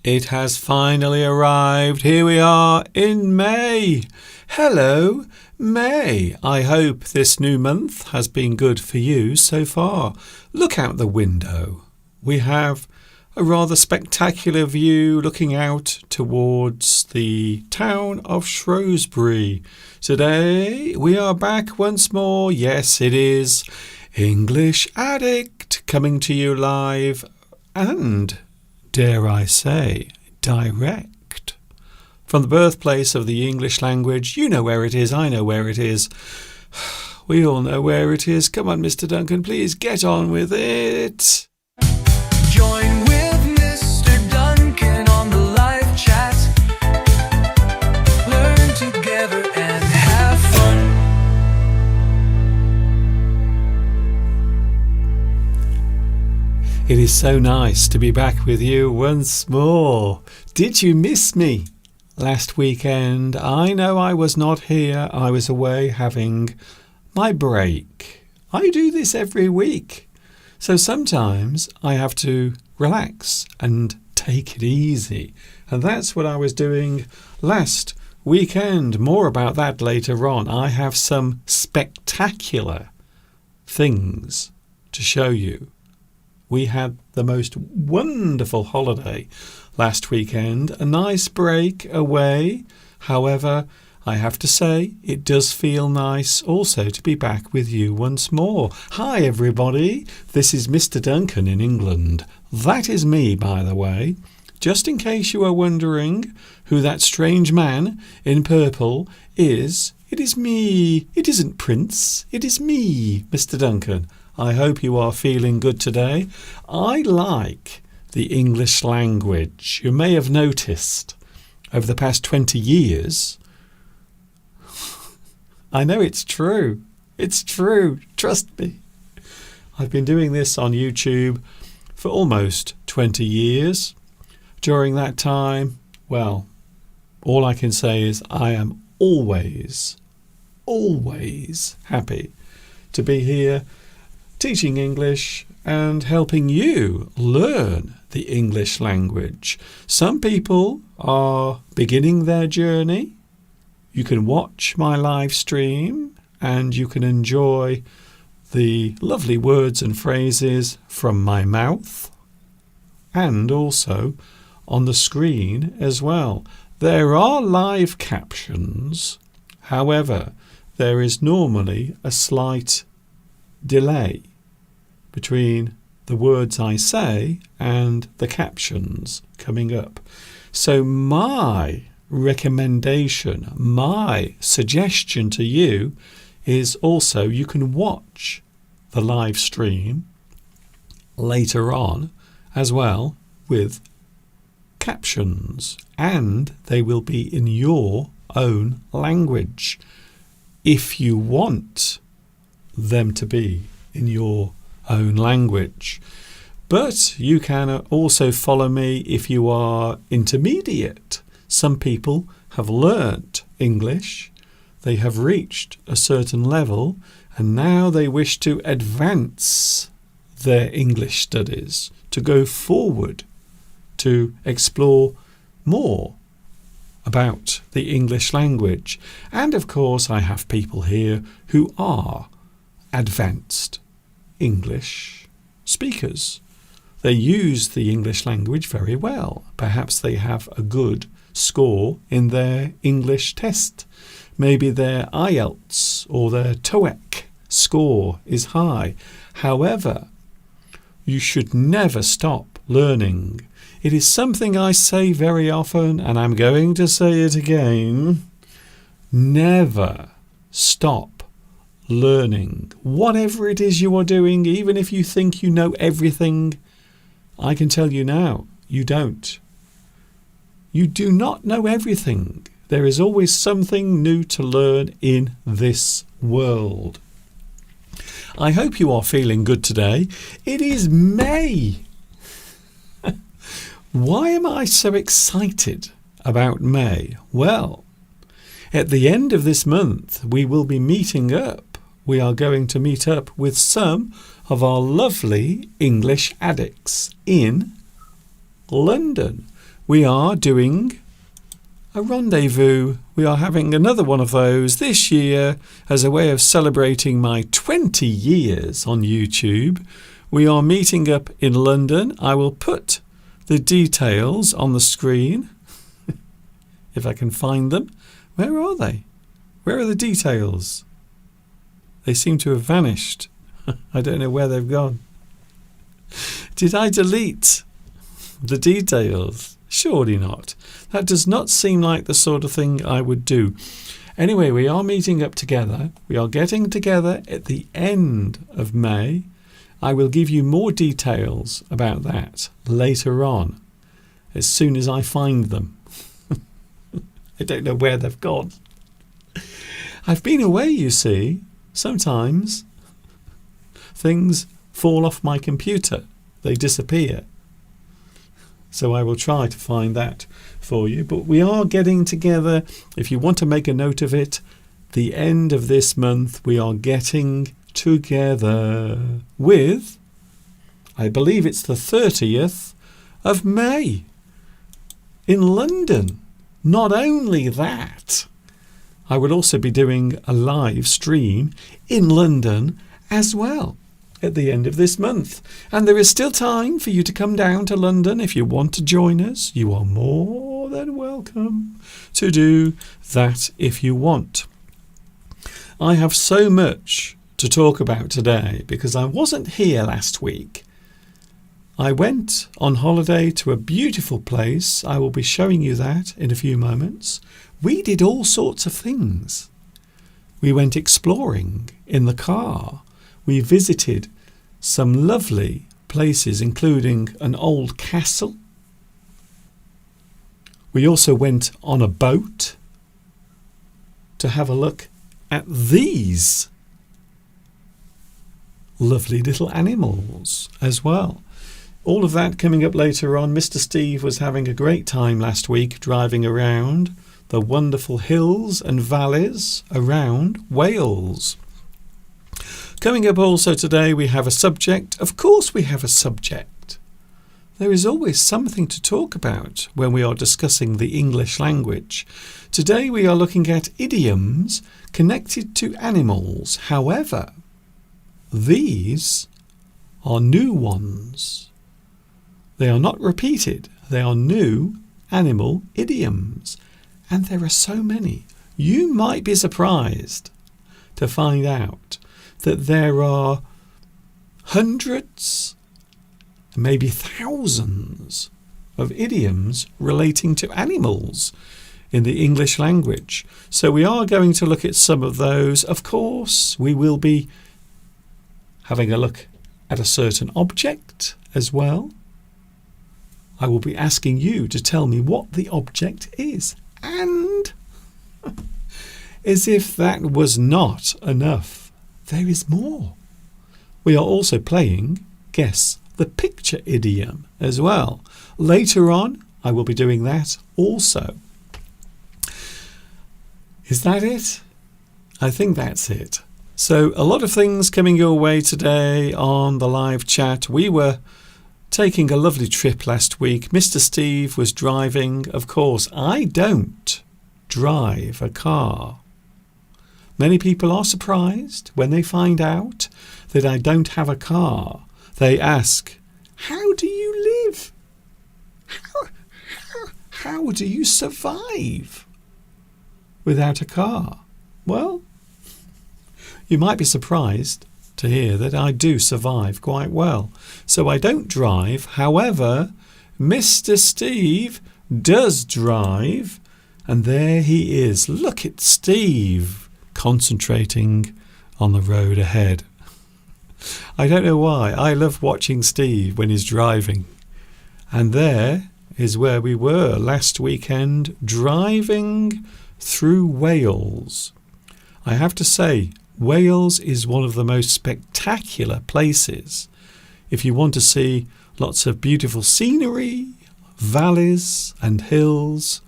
It has finally arrived. Here we are in May. Hello, May. I hope this new month has been good for you so far. Look out the window. We have a rather spectacular view looking out towards the town of Shrewsbury. Today we are back once more. Yes, it is English Addict coming to you live and, dare I say, direct from the birthplace of the English language. You know where it is. I know where it is. We all know where it is. Come on, Mr. Duncan, please get on with it. Join with Mr. Duncan on the live chat. Learn together and have fun. It is so nice to be back with you once more. Did you miss me last weekend? I know I was not here. I was away having my break. I do this every week. So sometimes I have to relax and take it easy. And that's what I was doing last weekend. More about that later on. I have some spectacular things to show you. We had the most wonderful holiday last weekend, a nice break away. However, I have to say, it does feel nice also to be back with you once more. Hi everybody, this is Mr. Duncan in England. That is me, by the way. Just in case you are wondering who that strange man in purple is, it is me. It isn't Prince, it is me, Mr. Duncan. I hope you are feeling good today. I like the English language. You may have noticed over the past 20 years. I know it's true. It's true. Trust me. I've been doing this on YouTube for almost 20 years. During that time, well, all I can say is I am always happy to be here teaching English and helping you learn the English language. Some people are beginning their journey. You can watch my live stream and you can enjoy the lovely words and phrases from my mouth and also on the screen as well. There are live captions. However, there is normally a slight delay between the words I say and the captions coming up. So my recommendation, my suggestion to you is also you can watch the live stream later on as well with captions, and they will be in your own language if you want them to be in your own language. But you can also follow me if you are intermediate. Some people have learnt English, they have reached a certain level, and now they wish to advance their English studies, to go forward, to explore more about the English language. And of course I have people here who are advanced English speakers. They use the English language very well. Perhaps they have a good score in their English test. Maybe their IELTS or their TOEIC score is high. However, you should never stop learning. It is something I say very often, and I'm going to say it again. Never stop learning. Whatever it is you are doing, even if you think you know everything, I can tell you now, you don't. You do not know everything. There is always something new to learn in this world. I hope you are feeling good today. It is May. Why am I so excited about May? Well, at the end of this month, we will be meeting up. We are going to meet up with some of our lovely English addicts in London. we are doing a rendezvous. We are having another one of those this year as a way of celebrating my 20 years on YouTube. We are meeting up in London. I will put the details on the screen if I can find them. Where are they? Where are the details? They seem to have vanished. I don't know where they've gone. Did I delete the details? Surely not. That does not seem like the sort of thing I would do. Anyway, we are meeting up together. We are getting together at the end of May. I will give you more details about that later on, as soon as I find them. I don't know where they've gone. I've been away, you see. Sometimes things fall off my computer. They disappear. So I will try to find that for you. But we are getting together. If you want to make a note of it, the end of this month, we are getting together with, I believe it's the 30th of May in London. Not only that, I will also be doing a live stream in London as well at the end of this month. And there is still time for you to come down to London. If you want to join us, you are more than welcome to do that if you want. I have so much to talk about today because I wasn't here last week. I went on holiday to a beautiful place. I will be showing you that in a few moments. We did all sorts of things. We went exploring in the car. We visited some lovely places, including an old castle. We also went on a boat to have a look at these lovely little animals as well. All of that coming up later on. Mr. Steve was having a great time last week driving around the wonderful hills and valleys around Wales. Coming up also today, we have a subject. Of course we have a subject. There is always something to talk about when we are discussing the English language. Today we are looking at idioms connected to animals. However, these are new ones. They are not repeated. They are new animal idioms. And there are so many. You might be surprised to find out that there are hundreds, maybe thousands of idioms relating to animals in the English language. So we are going to look at some of those. Of course, we will be having a look at a certain object as well. I will be asking you to tell me what the object is. And as if that was not enough, there is more. We are also playing Guess the Picture idiom as well. Later on, I will be doing that also. Is that it? I think that's it. So a lot of things coming your way today on the live chat. We were taking a lovely trip last week. Mr. Steve was driving. Of course, I don't drive a car. Many people are surprised when they find out that I don't have a car. They ask, how do you live? How do you survive without a car? Well, you might be surprised to hear that I do survive quite well. So I don't drive. However, Mr. Steve does drive. And there he is. Look at Steve concentrating on the road ahead. I don't know why. I love watching Steve when he's driving. And there is where we were last weekend, driving through Wales. I have to say, Wales is one of the most spectacular places. If you want to see lots of beautiful scenery, valleys and hills,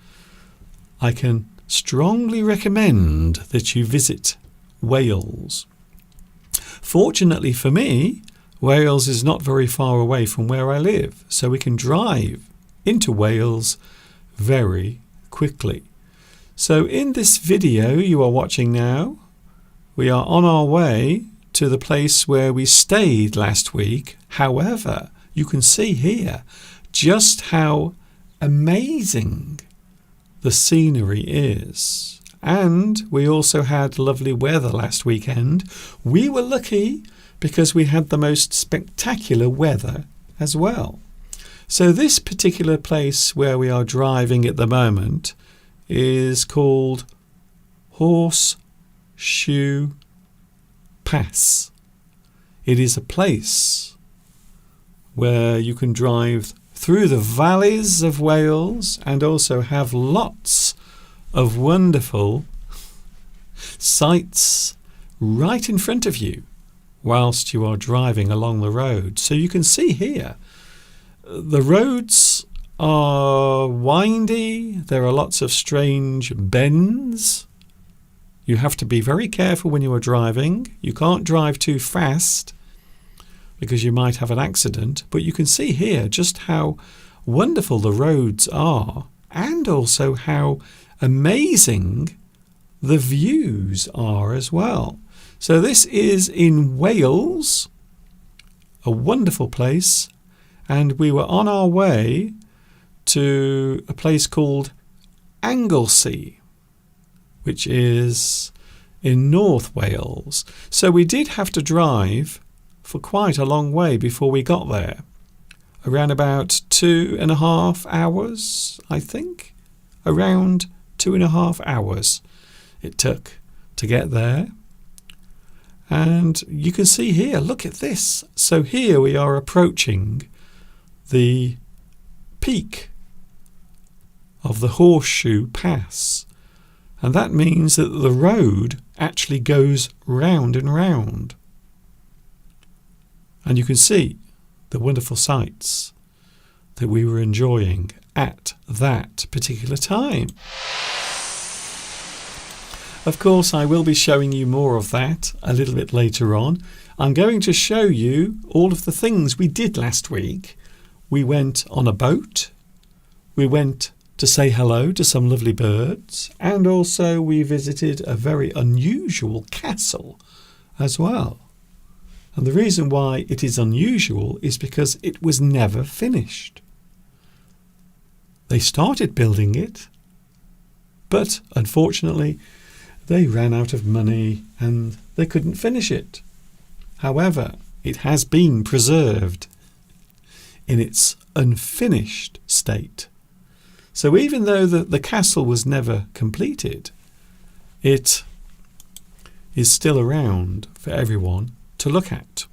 I can strongly recommend that you visit Wales. Fortunately for me, Wales is not very far away from where I live, so we can drive into Wales very quickly. So in this video you are watching now, we are on our way to the place where we stayed last week. However, you can see here just how amazing the scenery is. And we also had lovely weather last weekend. We were lucky because we had the most spectacular weather as well. So this particular place where we are driving at the moment is called Horseshoe Pass. It is a place where you can drive through the valleys of Wales and also have lots of wonderful sights right in front of you whilst you are driving along the road. So you can see here the roads are windy, there are lots of strange bends. You have to be very careful when you are driving. You can't drive too fast because you might have an accident, but you can see here just how wonderful the roads are and also how amazing the views are as well. So this is in Wales, a wonderful place, and we were on our way to a place called Anglesey, which is in North Wales. So we did have to drive for quite a long way before we got there. Around about 2.5 hours, I think. Around 2.5 hours it took to get there. And you can see here, look at this. So here we are approaching the peak of the Horseshoe Pass. And that means that the road actually goes round and round. And you can see the wonderful sights that we were enjoying at that particular time. Of course, I will be showing you more of that a little bit later on. I'm going to show you all of the things we did last week. We went on a boat. We went to say hello to some lovely birds. And also we visited a very unusual castle as well. And the reason why it is unusual is because it was never finished. They started building it, but unfortunately they ran out of money and they couldn't finish it. However, it has been preserved in its unfinished state. So even though the castle was never completed, it is still around for everyone to look at.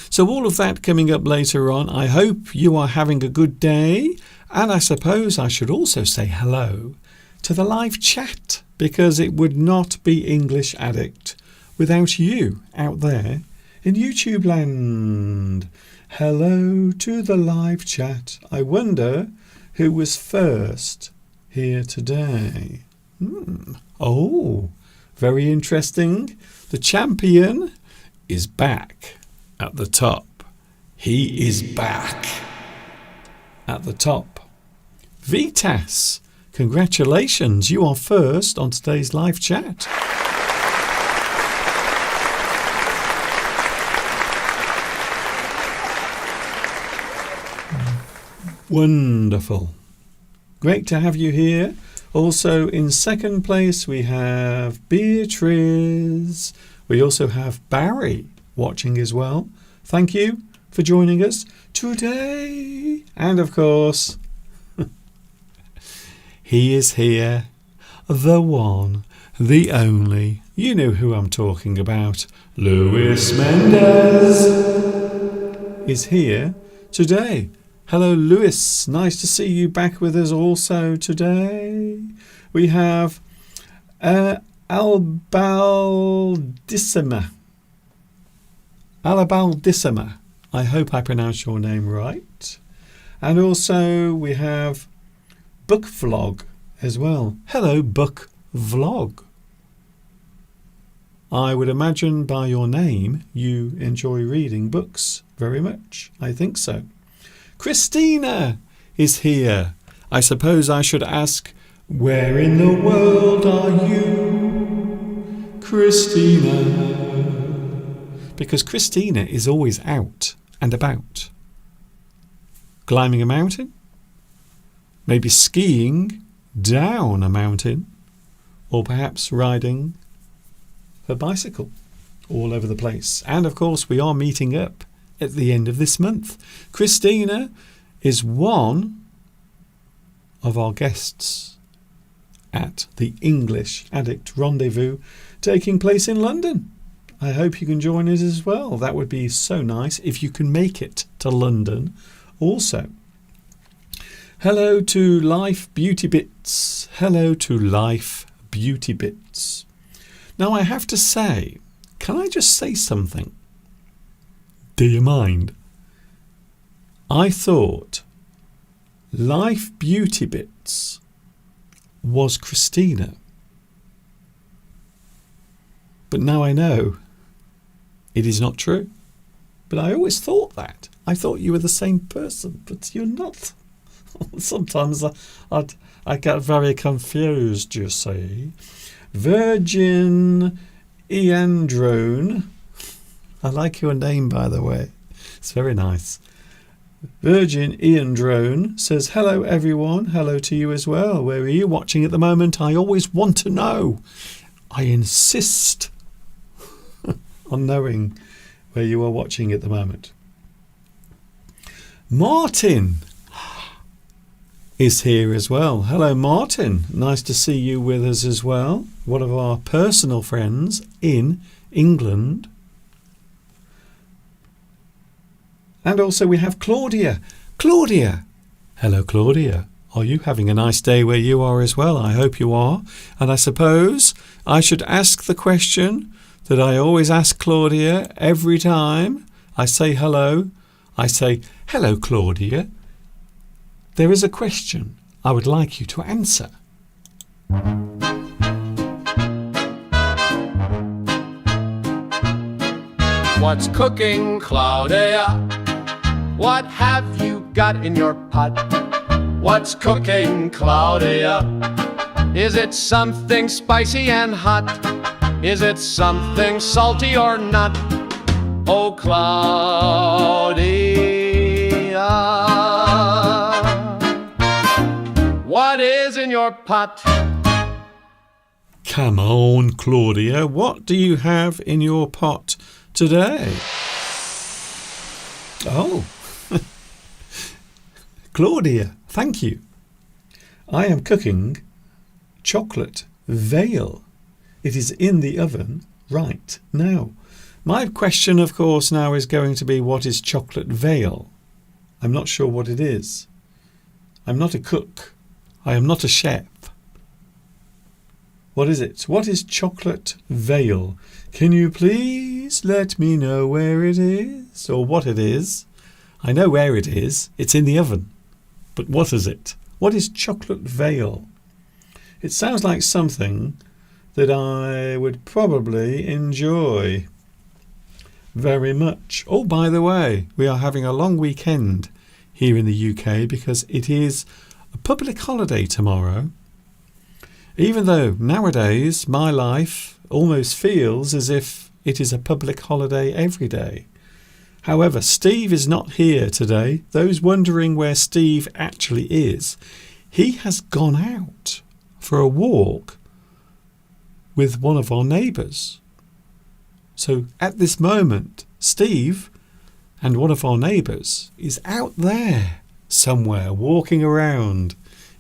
So all of that coming up later on. I hope you are having a good day, and I suppose I should also say hello to the live chat, because it would not be English Addict without you out there in YouTube land. Hello to the live chat. I wonder who was first here today. Oh, very interesting. The champion is back at the top. He is back at the top. Vitas, congratulations. You are first on today's live chat. Wonderful. Great to have you here. Also in second place we have Beatrice. We also have Barry watching as well. Thank you for joining us today. And of course, he is here. The one, the only. You know who I'm talking about. Luis Mendez is here today. Hello, Luis. Nice to see you back with us also today. We have Albaldissima. Alabaldissima. I hope I pronounced your name right. And also we have Book Vlog as well. Hello, Book Vlog. I would imagine by your name you enjoy reading books very much. I think so. Christina is here. I suppose I should ask, where in the world are you, Christina? Because Christina is always out and about. Climbing a mountain? Maybe skiing down a mountain? Or perhaps riding her bicycle all over the place. And of course we are meeting up at the end of this month. Christina is one of our guests at the English Addict Rendezvous taking place in London. I hope you can join us as well. That would be so nice if you can make it to London also. Hello to Life Beauty Bits. Hello to Life Beauty Bits. Now I have to say, can I just say something? Do you mind? I thought Life Beauty Bits was Christina. But now I know it is not true. But I always thought that. I thought you were the same person, but you're not. Sometimes I get very confused, you see. Virgin Iandrone. I like your name, by the way. It's very nice. Virgin Iandrone says, hello, everyone. Hello to you as well. Where are you watching at the moment? I always want to know. I insist on knowing where you are watching at the moment. Martin is here as well. Hello, Martin. Nice to see you with us as well. One of our personal friends in England. And also we have Claudia. Claudia. Hello, Claudia. Are you having a nice day where you are as well? I hope you are. And I suppose I should ask the question that I always ask Claudia every time I say hello. I say, hello, Claudia. There is a question I would like you to answer. What's cooking, Claudia? What have you got in your pot? What's cooking, Claudia? Is it something spicy and hot? Is it something salty or not? Oh, Claudia, what is in your pot? Come on, Claudia. What do you have in your pot today? Oh, Claudia, thank you. I am cooking chocolate veal. It is in the oven right now. My question, of course, now is going to be, what is chocolate veal? I'm not sure what it is. I'm not a cook. I am not a chef. What is it? What is chocolate veal? Can you please let me know where it is or what it is? I know where it is. It's in the oven. But what is it? What is chocolate veal? It sounds like something that I would probably enjoy very much. Oh, by the way, we are having a long weekend here in the UK because it is a public holiday tomorrow. Even though nowadays my life almost feels as if it is a public holiday every day. However, Steve is not here today. Those wondering where Steve actually is, he has gone out for a walk with one of our neighbours. So at this moment, Steve and one of our neighbours is out there somewhere walking around,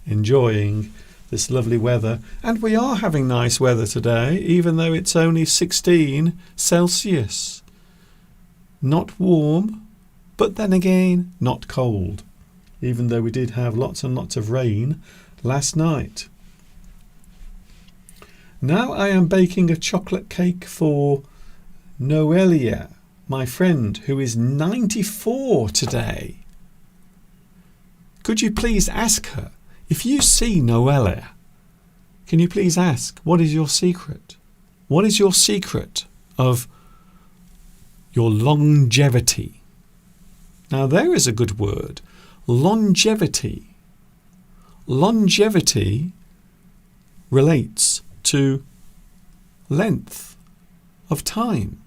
enjoying this lovely weather. And we are having nice weather today, even though it's only 16 Celsius. Not warm, but then again, not cold, even though we did have lots and lots of rain last night. Now I am baking a chocolate cake for Noelia, my friend, who is 94 today. Could you please ask her, if you see Noelia, can you please ask, what is your secret? What is your secret of your longevity? Now there is a good word, longevity. longevity relates to length of time,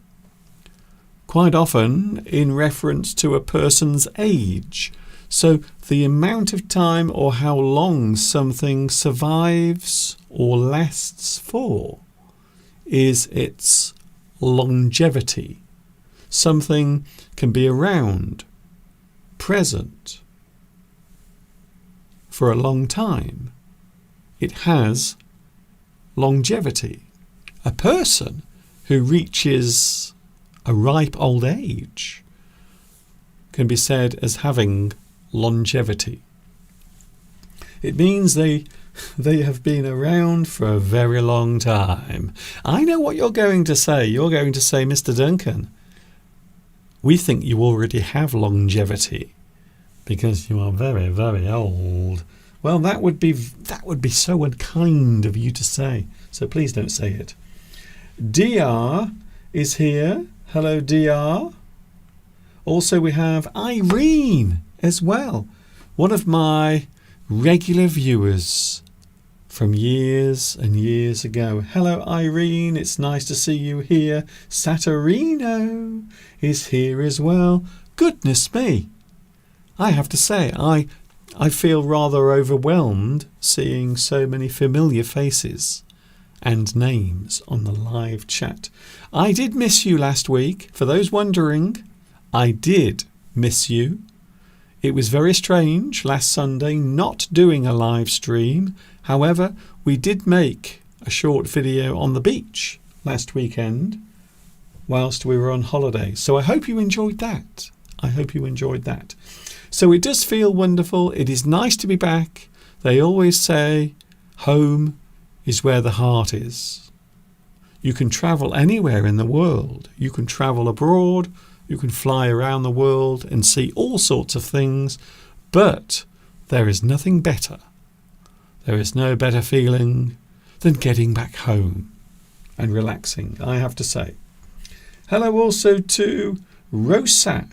quite often in reference to a person's age. So the amount of time or how long something survives or lasts for is its longevity. Something can be around, present, for a long time. It has longevity. A person who reaches a ripe old age can be said as having longevity. It means they have been around for a very long time. I know what you're going to say. You're going to say, Mr. Duncan, we think you already have longevity because you are very, very old. Well, that would be so unkind of you to say. So please don't say it. DR is here. Hello, DR. Also, we have Irene as well, one of my regular viewers from years and years ago. Hello, Irene. It's nice to see you here. Saturino is here as well. Goodness me. I have to say, I feel rather overwhelmed seeing so many familiar faces and names on the live chat. I did miss you last week. For those wondering, I did miss you. It was very strange last Sunday not doing a live stream. However, we did make a short video on the beach last weekend whilst we were on holiday. So I hope you enjoyed that. So it does feel wonderful. It is nice to be back. They always say home is where the heart is. You can travel anywhere in the world. You can travel abroad. You can fly around the world and see all sorts of things. But there is nothing better. There is no better feeling than getting back home and relaxing, I have to say. Hello also to Rosa.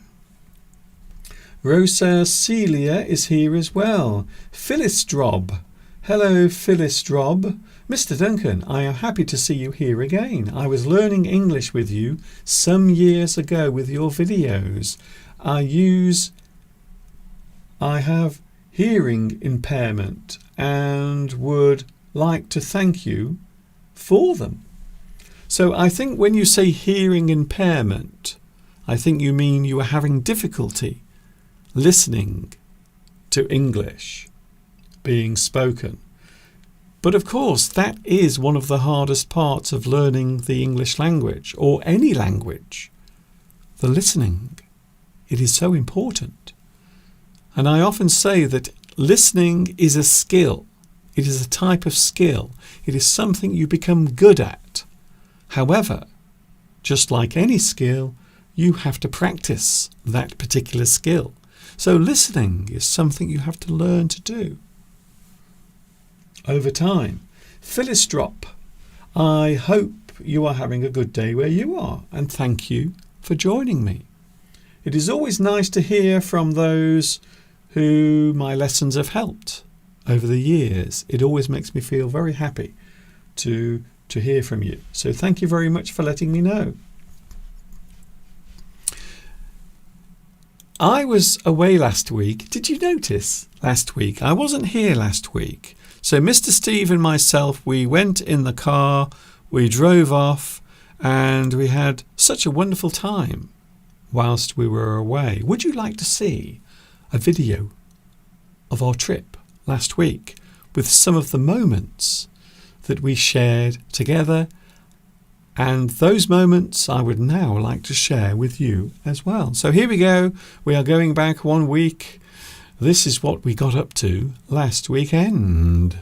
Rosa Celia is here as well. Phyllisdrob. Hello, Phyllisdrob. Mr. Duncan, I am happy to see you here again. I was learning English with you some years ago with your videos. I have hearing impairment and would like to thank you for them. So I think when you say hearing impairment, I think you mean you are having difficulty listening to English being spoken. But of course, that is one of the hardest parts of learning the English language or any language. The listening. It is so important. And I often say that listening is a skill. It is a type of skill. It is something you become good at. However, just like any skill, you have to practice that particular skill. So listening is something you have to learn to do over time. Phyllisdrop, I hope you are having a good day where you are, and thank you for joining me. It is always nice to hear from those who my lessons have helped over the years. It always makes me feel very happy to hear from you. So thank you very much for letting me know. I was away last week. Did you notice last week? I wasn't here last week. So Mr. Steve and myself, we went in the car, we drove off, and we had such a wonderful time whilst we were away. Would you like to see a video of our trip last week with some of the moments that we shared together? And those moments I would now like to share with you as well. So here we go. We are going back 1 week. This is what we got up to last weekend.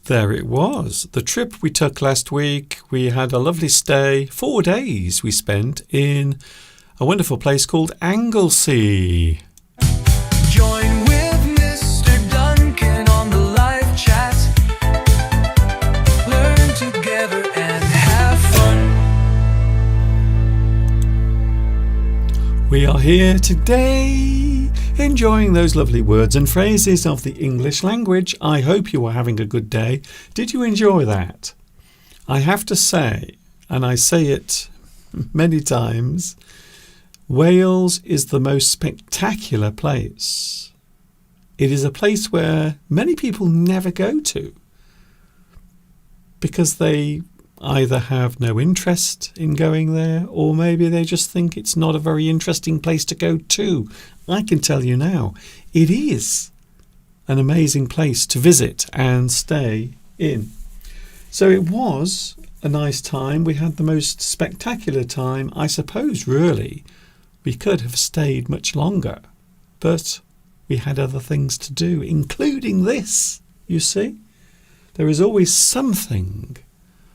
There it was. The trip we took last week. We had a lovely stay. 4 days we spent in a wonderful place called Anglesey. Join with Mr. Duncan on the live chat. Learn together and have fun. We are here today enjoying those lovely words and phrases of the English language. I hope you are having a good day. Did you enjoy that? I have to say, and I say it many times, Wales is the most spectacular place. It is a place where many people never go to because they either have no interest in going there or maybe they just think it's not a very interesting place to go to. I can tell you now, it is an amazing place to visit and stay in. So it was a nice time. We had the most spectacular time. I suppose, really, we could have stayed much longer, but we had other things to do, including this, you see. There is always something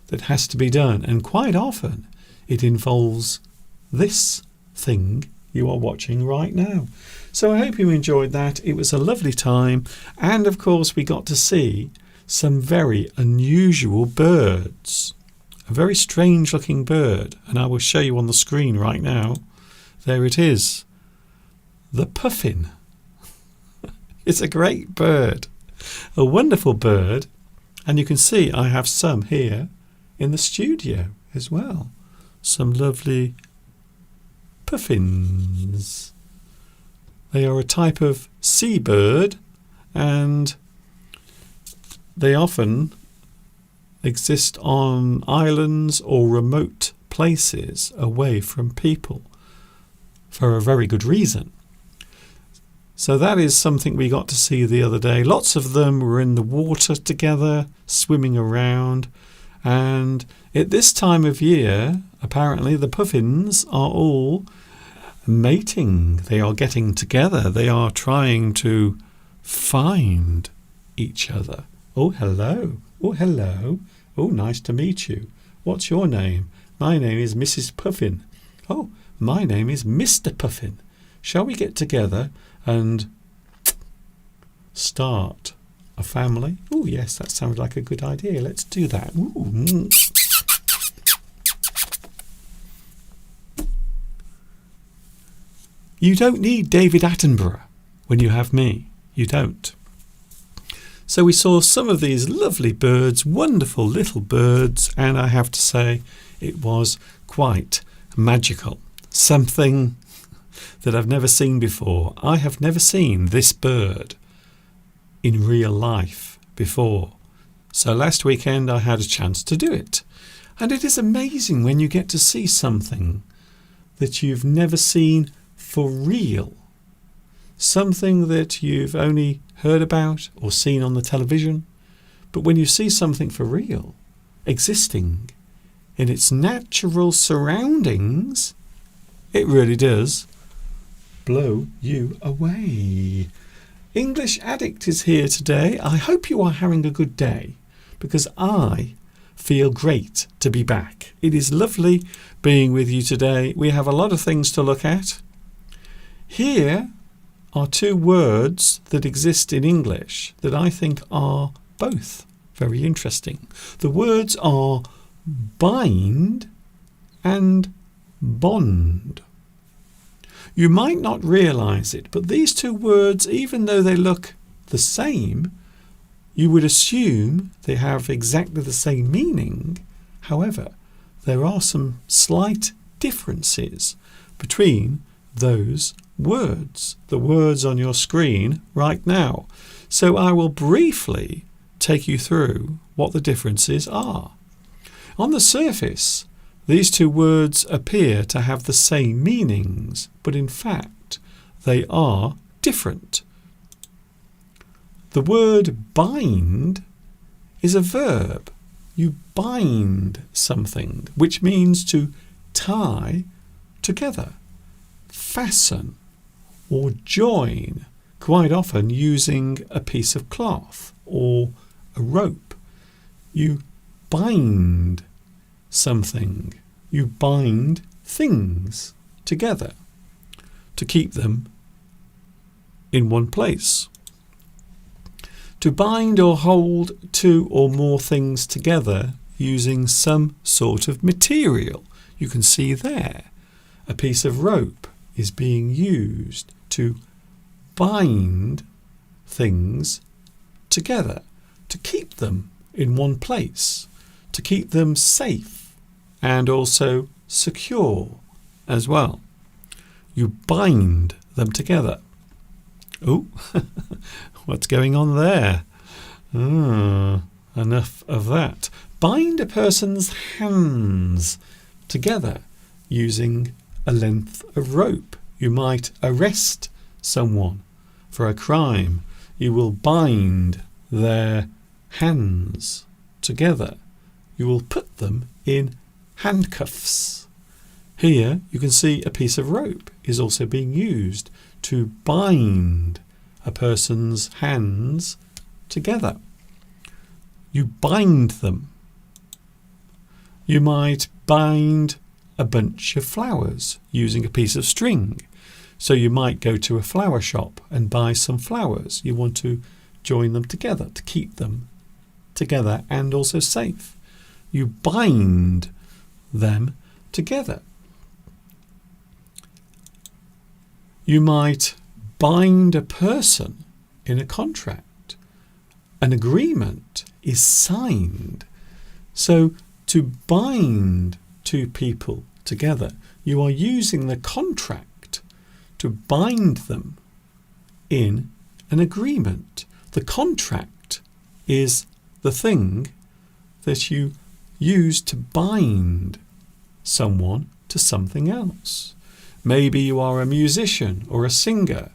that has to be done, and quite often it involves this thing you are watching right now. So I hope you enjoyed that. It was a lovely time, and of course we got to see some very unusual birds. A very strange looking bird, and I will show you on the screen right now. There it is. The puffin. It's a great bird. A wonderful bird, and you can see I have some here in the studio as well. Some lovely puffins. They are a type of seabird and they often exist on islands or remote places away from people for a very good reason. So that is something we got to see the other day. Lots of them were in the water together, swimming around. And at this time of year, apparently the puffins are all mating. They are getting together. They are trying to find each other. Oh, hello. Oh, hello. Oh, nice to meet you. What's your name? My name is Mrs. Puffin. Oh, my name is Mr. Puffin. Shall we get together and start a family? Oh, yes, that sounds like a good idea. Let's do that. Ooh. You don't need David Attenborough when you have me. You don't. So we saw some of these lovely birds, wonderful little birds, and I have to say it was quite magical. Something that I've never seen before. I have never seen this bird in real life before. So last weekend I had a chance to do it. And it is amazing when you get to see something that you've never seen for real. Something that you've only heard about or seen on the television. But when you see something for real, existing in its natural surroundings, it really does blow you away. English Addict is here today. I hope you are having a good day because I feel great to be back. It is lovely being with you today. We have a lot of things to look at. Here are two words that exist in English that I think are both very interesting. The words are bind and bond. You might not realise it, but these two words, even though they look the same, you would assume they have exactly the same meaning. However, there are some slight differences between those words, the words on your screen right now. So I will briefly take you through what the differences are. On the surface, these two words appear to have the same meanings, but in fact, they are different. The word bind is a verb. You bind something, which means to tie together, fasten, or join, quite often using a piece of cloth or a rope. You bind something. You bind things together to keep them in one place. To bind or hold two or more things together using some sort of material. You can see there a piece of rope is being used to bind things together, to keep them in one place, to keep them safe and also secure as well. You bind them together. Oh, what's going on there? Enough of that. Bind a person's hands together using a length of rope. You might arrest someone for a crime. You will bind their hands together. You will put them in handcuffs. Here you can see a piece of rope is also being used to bind a person's hands together. You bind them. You might bind a bunch of flowers using a piece of string. So you might go to a flower shop and buy some flowers. You want to join them together to keep them together and also safe. You bind them together. You might bind a person in a contract. An agreement is signed. So to bind two people together, you are using the contract to bind them in an agreement. The contract is the thing that you use to bind someone to something else. Maybe you are a musician or a singer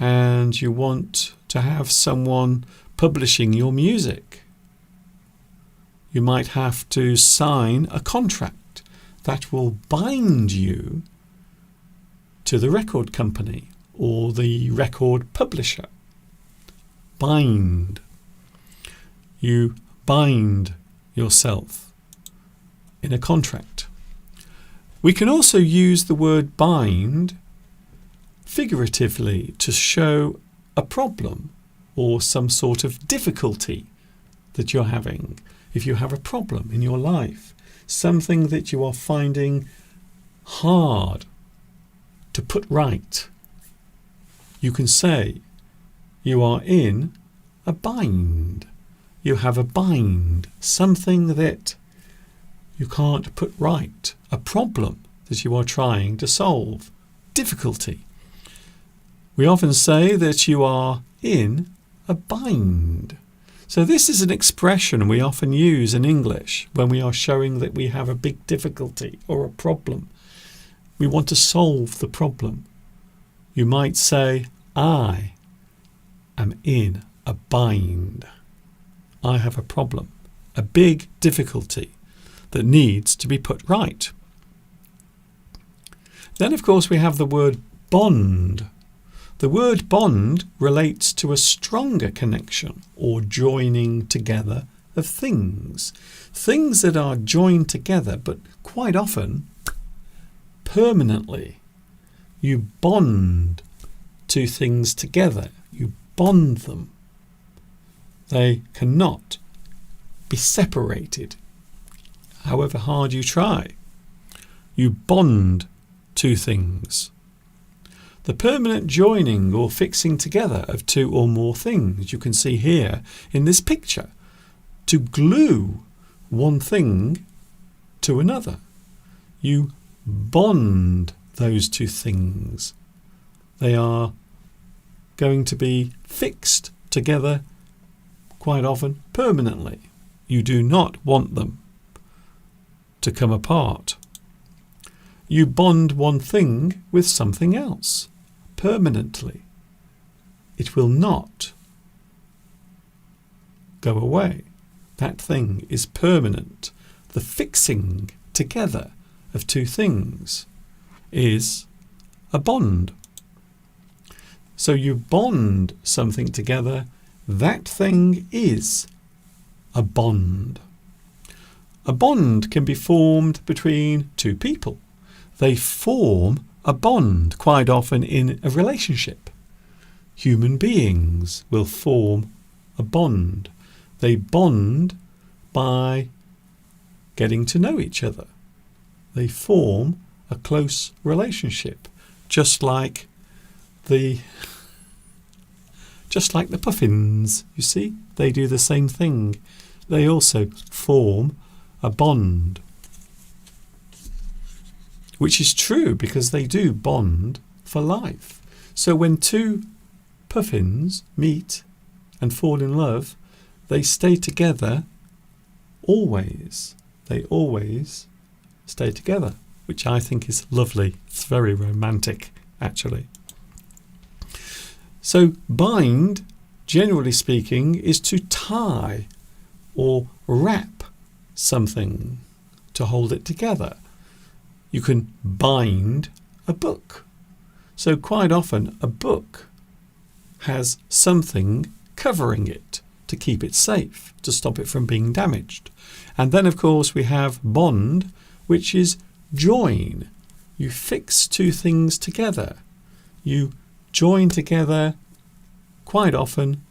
and you want to have someone publishing your music. You might have to sign a contract that will bind you to the record company or the record publisher. Bind. You bind yourself in a contract. We can also use the word bind figuratively to show a problem or some sort of difficulty that you're having. If you have a problem in your life, something that you are finding hard to put right, you can say you are in a bind. You have a bind, something that you can't put right, a problem that you are trying to solve, difficulty. We often say that you are in a bind. So this is an expression we often use in English when we are showing that we have a big difficulty or a problem. We want to solve the problem. You might say, I am in a bind. I have a problem, a big difficulty that needs to be put right. Then, of course, we have the word bond. The word bond relates to a stronger connection or joining together of things. Things that are joined together, but quite often permanently. You bond two things together. You bond them. They cannot be separated, however hard you try. You bond two things. The permanent joining or fixing together of two or more things you can see here in this picture. To glue one thing to another. You bond those two things. They are going to be fixed together quite often permanently. You do not want them to come apart. You bond one thing with something else permanently. It will not go away. That thing is permanent. The fixing together of two things is a bond. So you bond something together. That thing is a bond. A bond can be formed between two people. They form a bond quite often in a relationship. Human beings will form a bond. They bond by getting to know each other. They form a close relationship, just like the puffins. You see, they do the same thing. They also form a bond, which is true because they do bond for life. So when two puffins meet and fall in love, they stay together always. They always stay together, which I think is lovely. It's very romantic, actually. So bind, generally speaking, is to tie or wrap something to hold it together. You can bind a book. So quite often a book has something covering it to keep it safe, to stop it from being damaged. And then, of course, we have bond, which is join. You fix two things together. You join together quite often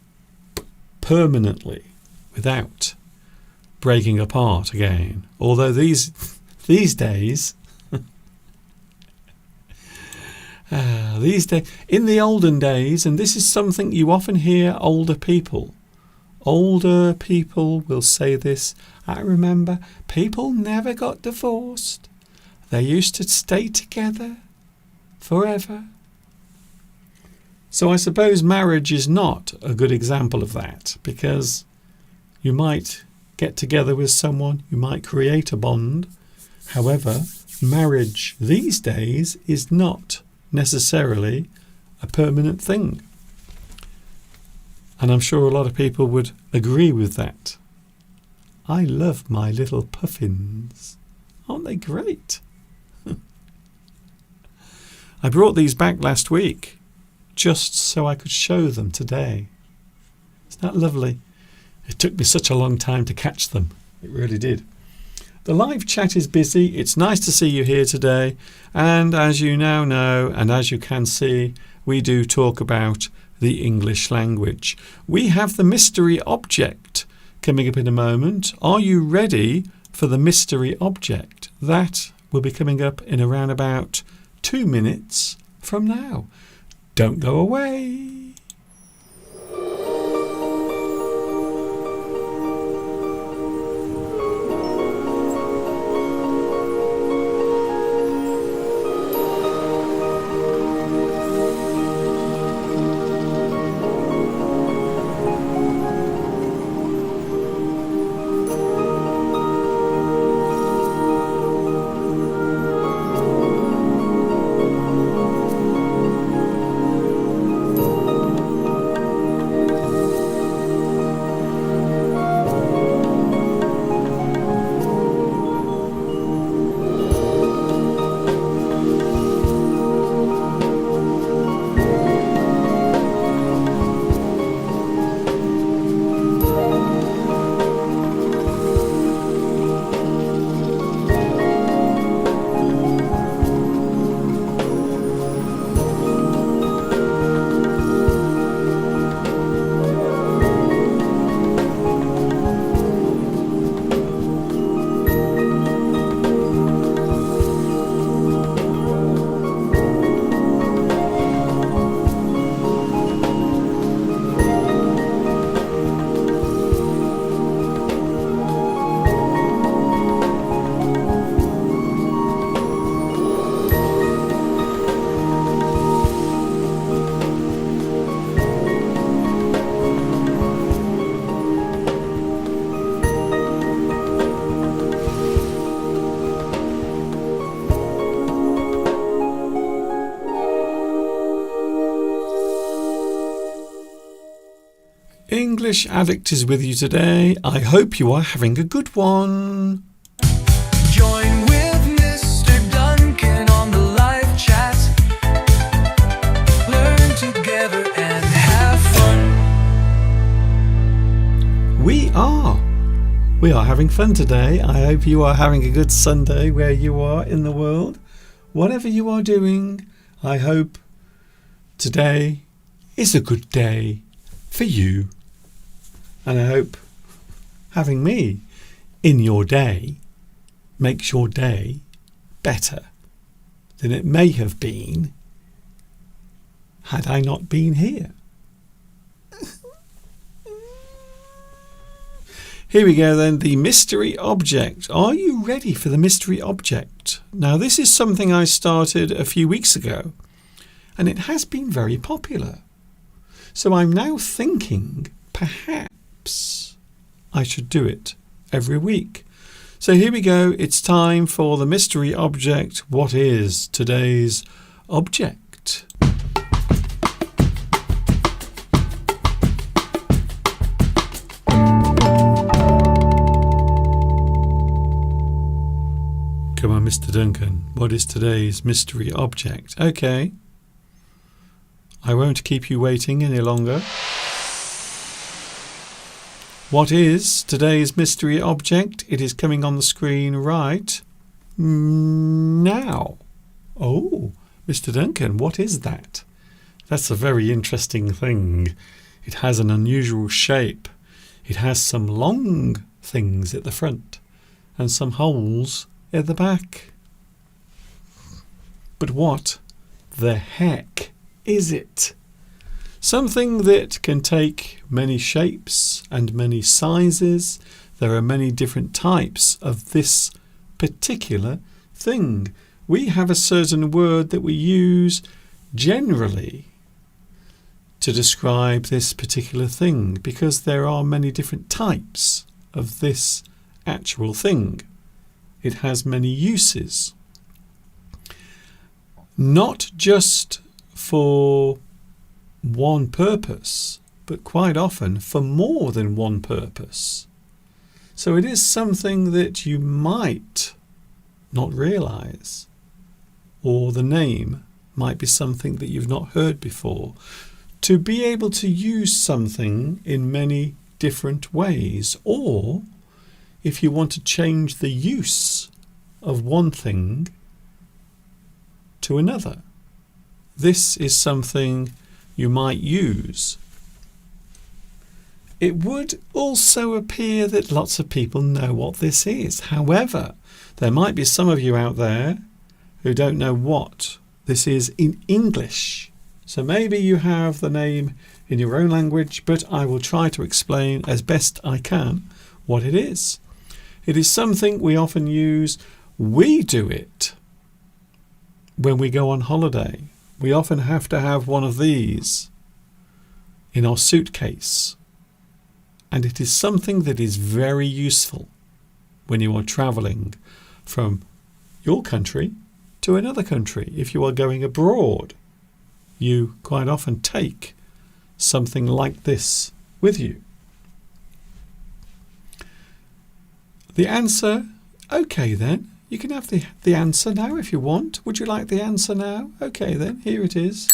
permanently without breaking apart again. Although these days, in the olden days, and this is something you often hear older people will say this. I remember people never got divorced. They used to stay together forever. So I suppose marriage is not a good example of that, because you might get together with someone, you might create a bond. However, marriage these days is not necessarily a permanent thing. And I'm sure a lot of people would agree with that. I love my little puffins. Aren't they great? I brought these back last week just so I could show them today. Isn't that lovely? It took me such a long time to catch them. It really did. The live chat is busy. It's nice to see you here today. And as you now know, and as you can see, we do talk about the English language. We have the mystery object coming up in a moment. Are you ready for the mystery object? That will be coming up in around about 2 minutes from now. Don't go away. English Addict is with you today. I hope you are having a good one. Join with Mr. Duncan on the live chat. Learn together and have fun. We're We are having fun today. I hope you are having a good Sunday where you are in the world. Whatever you are doing, I hope today is a good day for you. And I hope having me in your day makes your day better than it may have been had I not been here. Here we go then, the mystery object. Are you ready for the mystery object? Now this is something I started a few weeks ago and it has been very popular. So I'm now thinking perhaps I should do it every week. So here we go, it's time for the mystery object. What is today's object? Come on, Mr. Duncan. What is today's mystery object? Okay. I won't keep you waiting any longer. What is today's mystery object? It is coming on the screen right now. Oh, Mr. Duncan, what is that? That's a very interesting thing. It has an unusual shape. It has some long things at the front and some holes at the back. But what the heck is it? Something that can take many shapes and many sizes. There are many different types of this particular thing. We have a certain word that we use generally to describe this particular thing because there are many different types of this actual thing. It has many uses. Not just for one purpose, but quite often for more than one purpose. So it is something that you might not realize, or the name might be something that you've not heard before. To be able to use something in many different ways, or if you want to change the use of one thing to another. This is something you might use. It would also appear that lots of people know what this is. However, there might be some of you out there who don't know what this is in English. So maybe you have the name in your own language, but I will try to explain as best I can what it is. It is something we often use. We do it when we go on holiday. We often have to have one of these in our suitcase. And it is something that is very useful when you are travelling from your country to another country. If you are going abroad, you quite often take something like this with you. The answer, okay then, you can have the answer now if you want. Would you like the answer now? Okay then, here it is.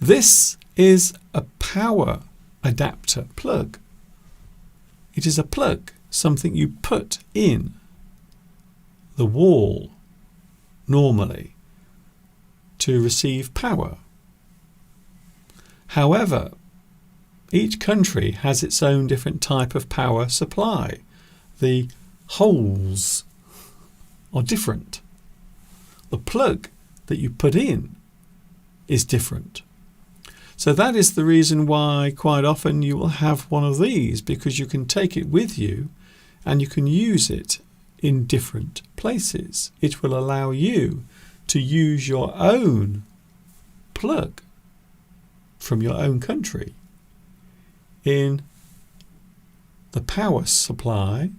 This is a power adapter plug. It is a plug, something you put in the wall normally to receive power. However, each country has its own different type of power supply. The holes are different. The plug that you put in is different. So that is the reason why quite often you will have one of these, because you can take it with you and you can use it in different places. It will allow you to use your own plug from your own country in the power supply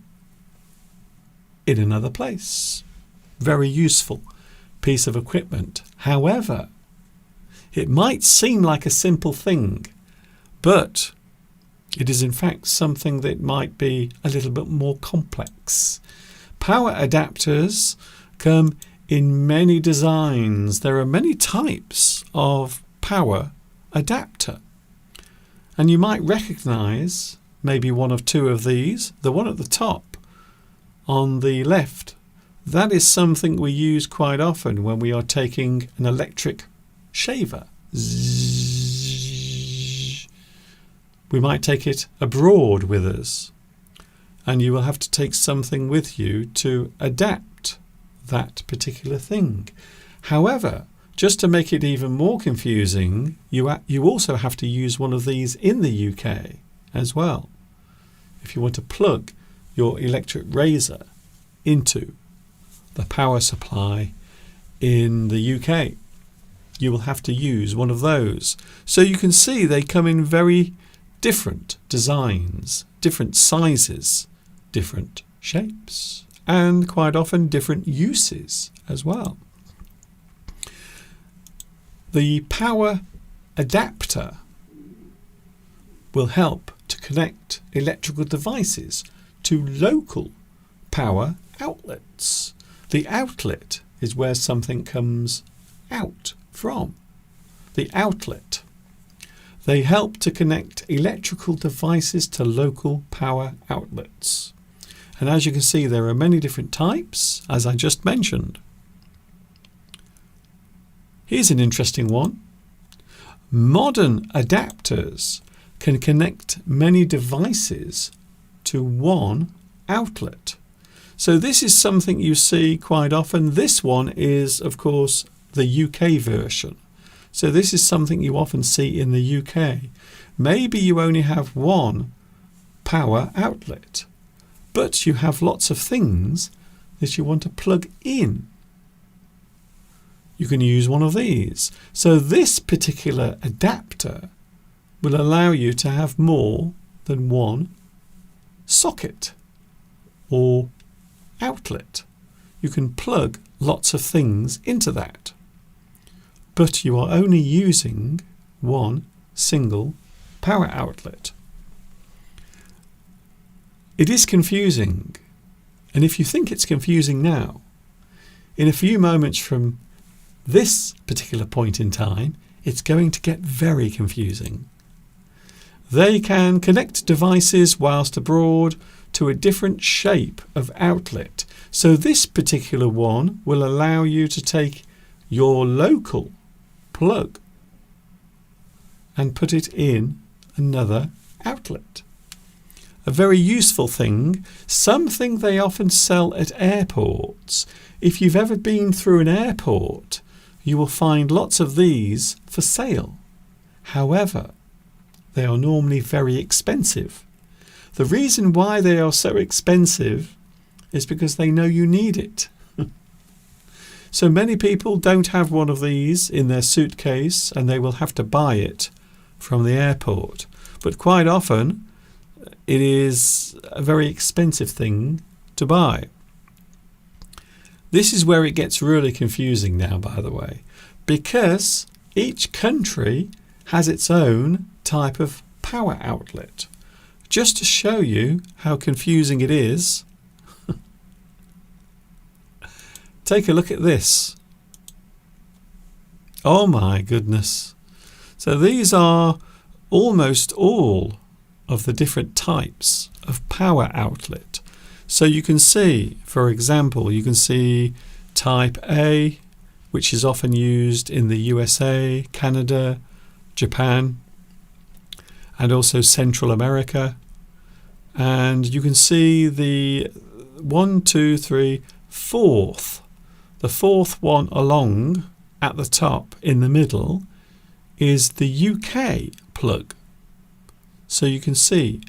in another place. Very useful piece of equipment. However, it might seem like a simple thing, but it is in fact something that might be a little bit more complex. Power adapters come in many designs. There are many types of power adapter. And you might recognize maybe one of two of these. The one at the top on the left, that is something we use quite often when we are taking an electric shaver. Zzz. We might take it abroad with us, and you will have to take something with you to adapt that particular thing. However, just to make it even more confusing, you also have to use one of these in the UK as well. If you want to plug your electric razor into the power supply in the UK, you will have to use one of those. So you can see they come in very different designs, different sizes, different shapes, and quite often different uses as well. The power adapter will help to connect electrical devices to local power outlets. The outlet is where something comes out from. The outlet. They help to connect electrical devices to local power outlets. And as you can see, there are many different types, as I just mentioned. Here's an interesting one. Modern adapters can connect many devices to one outlet. So this is something you see quite often. This one is, of course, the UK version. So this is something you often see in the UK. Maybe you only have one power outlet, but you have lots of things that you want to plug in. You can use one of these. So this particular adapter will allow you to have more than one socket or outlet. You can plug lots of things into that, but you are only using one single power outlet. It is confusing, and if you think it's confusing now, in a few moments from this particular point in time, it's going to get very confusing. They can connect devices whilst abroad to a different shape of outlet. So this particular one will allow you to take your local plug and put it in another outlet. A very useful thing, something they often sell at airports. If you've ever been through an airport, you will find lots of these for sale. However, they are normally very expensive. The reason why they are so expensive is because they know you need it. So many people don't have one of these in their suitcase, and they will have to buy it from the airport. But quite often, it is a very expensive thing to buy. This is where it gets really confusing now, by the way, because each country has its own type of power outlet. Just to show you how confusing it is, take a look at this. Oh my goodness. So these are almost all of the different types of power outlet. So you can see, for example, you can see type A, which is often used in the USA, Canada, Japan, and also Central America. And you can see the 1, 2, 3, fourth. The fourth one along at the top in the middle is the UK plug. So you can see,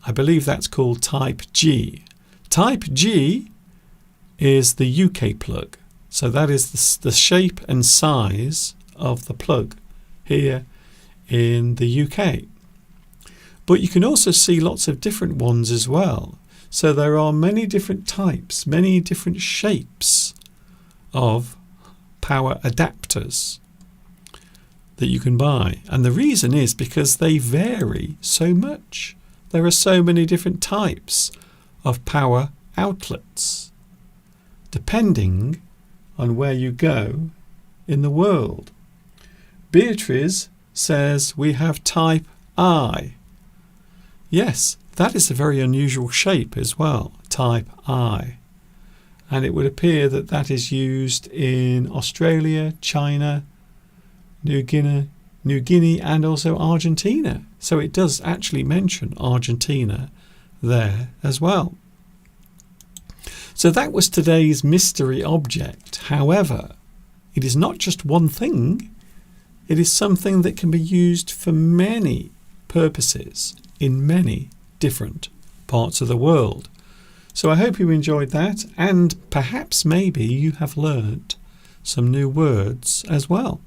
I believe that's called type G. Type G is the UK plug. So that is the shape and size of the plug here in the UK. But you can also see lots of different ones as well. So there are many different types, many different shapes of power adapters that you can buy. And the reason is because they vary so much. There are so many different types of power outlets, depending on where you go in the world. Beatrice says we have type I. Yes, that is a very unusual shape as well, type I. And it would appear that that is used in Australia, China, New Guinea and also Argentina. So it does actually mention Argentina there as well. So that was today's mystery object. However, it is not just one thing. It is something that can be used for many purposes in many different parts of the world. So I hope you enjoyed that, and perhaps maybe you have learnt some new words as well.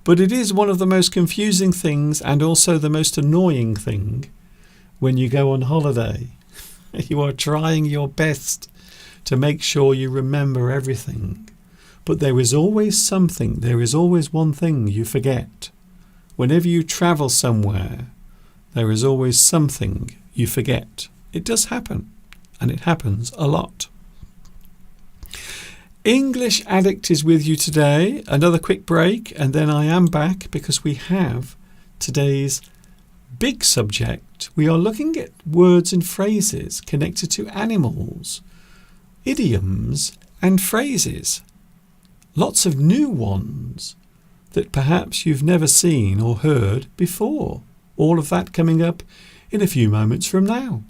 But it is one of the most confusing things and also the most annoying thing when you go on holiday. You are trying your best to make sure you remember everything. But there is always something, there is always one thing you forget. Whenever you travel somewhere, there is always something you forget. It does happen, and it happens a lot. English Addict is with you today. Another quick break, and then I am back because we have today's big subject. We are looking at words and phrases connected to animals, idioms and phrases. Lots of new ones that perhaps you've never seen or heard before. All of that coming up in a few moments from now.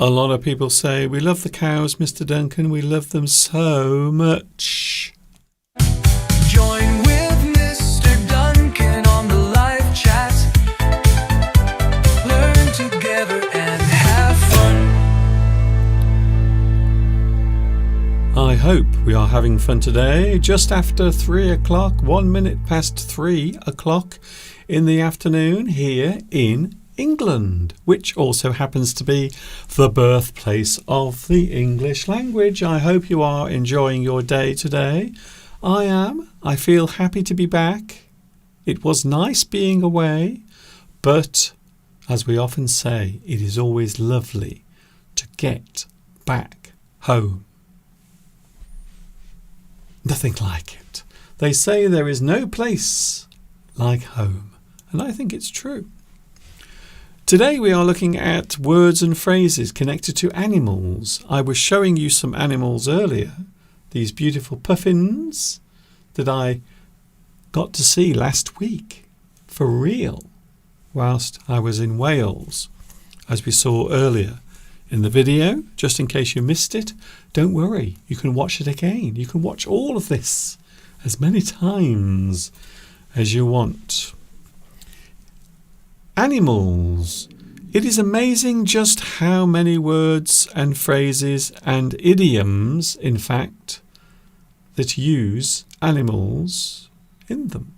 A lot of people say, we love the cows, Mr. Duncan, we love them so much. Join with Mr. Duncan on the live chat. Learn together and have fun. I hope we are having fun today. Just after 3 o'clock, 1 minute past 3 o'clock in the afternoon here in England, which also happens to be the birthplace of the English language. I hope you are enjoying your day today. I am. I feel happy to be back. It was nice being away, but as we often say, it is always lovely to get back home. Nothing like it. They say there is no place like home, and I think it's true. Today we are looking at words and phrases connected to animals. I was showing you some animals earlier, these beautiful puffins that I got to see last week, for real, whilst I was in Wales, as we saw earlier in the video. Just in case you missed it, don't worry, you can watch it again. You can watch all of this as many times as you want. Animals It is amazing just how many words and phrases and idioms, in fact, that use animals in them.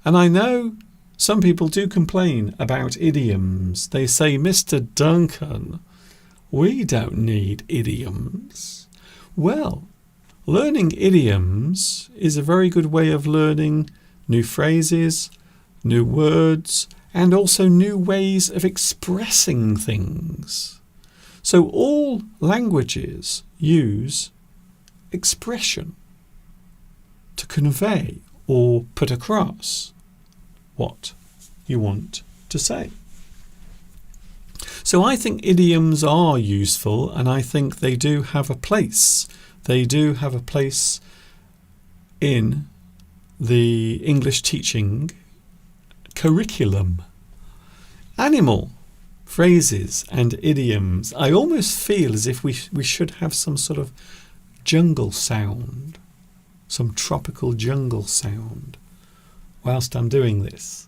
And I know some people do complain about idioms. They say, Mr. Duncan, we don't need idioms. Well, learning idioms is a very good way of learning new phrases, new words, and also new ways of expressing things. So all languages use expression to convey or put across what you want to say. So I think idioms are useful, and I think they do have a place. They do have a place in the English teaching curriculum. Animal phrases and idioms. I almost feel as if we should have some sort of jungle sound, some tropical jungle sound, whilst I'm doing this.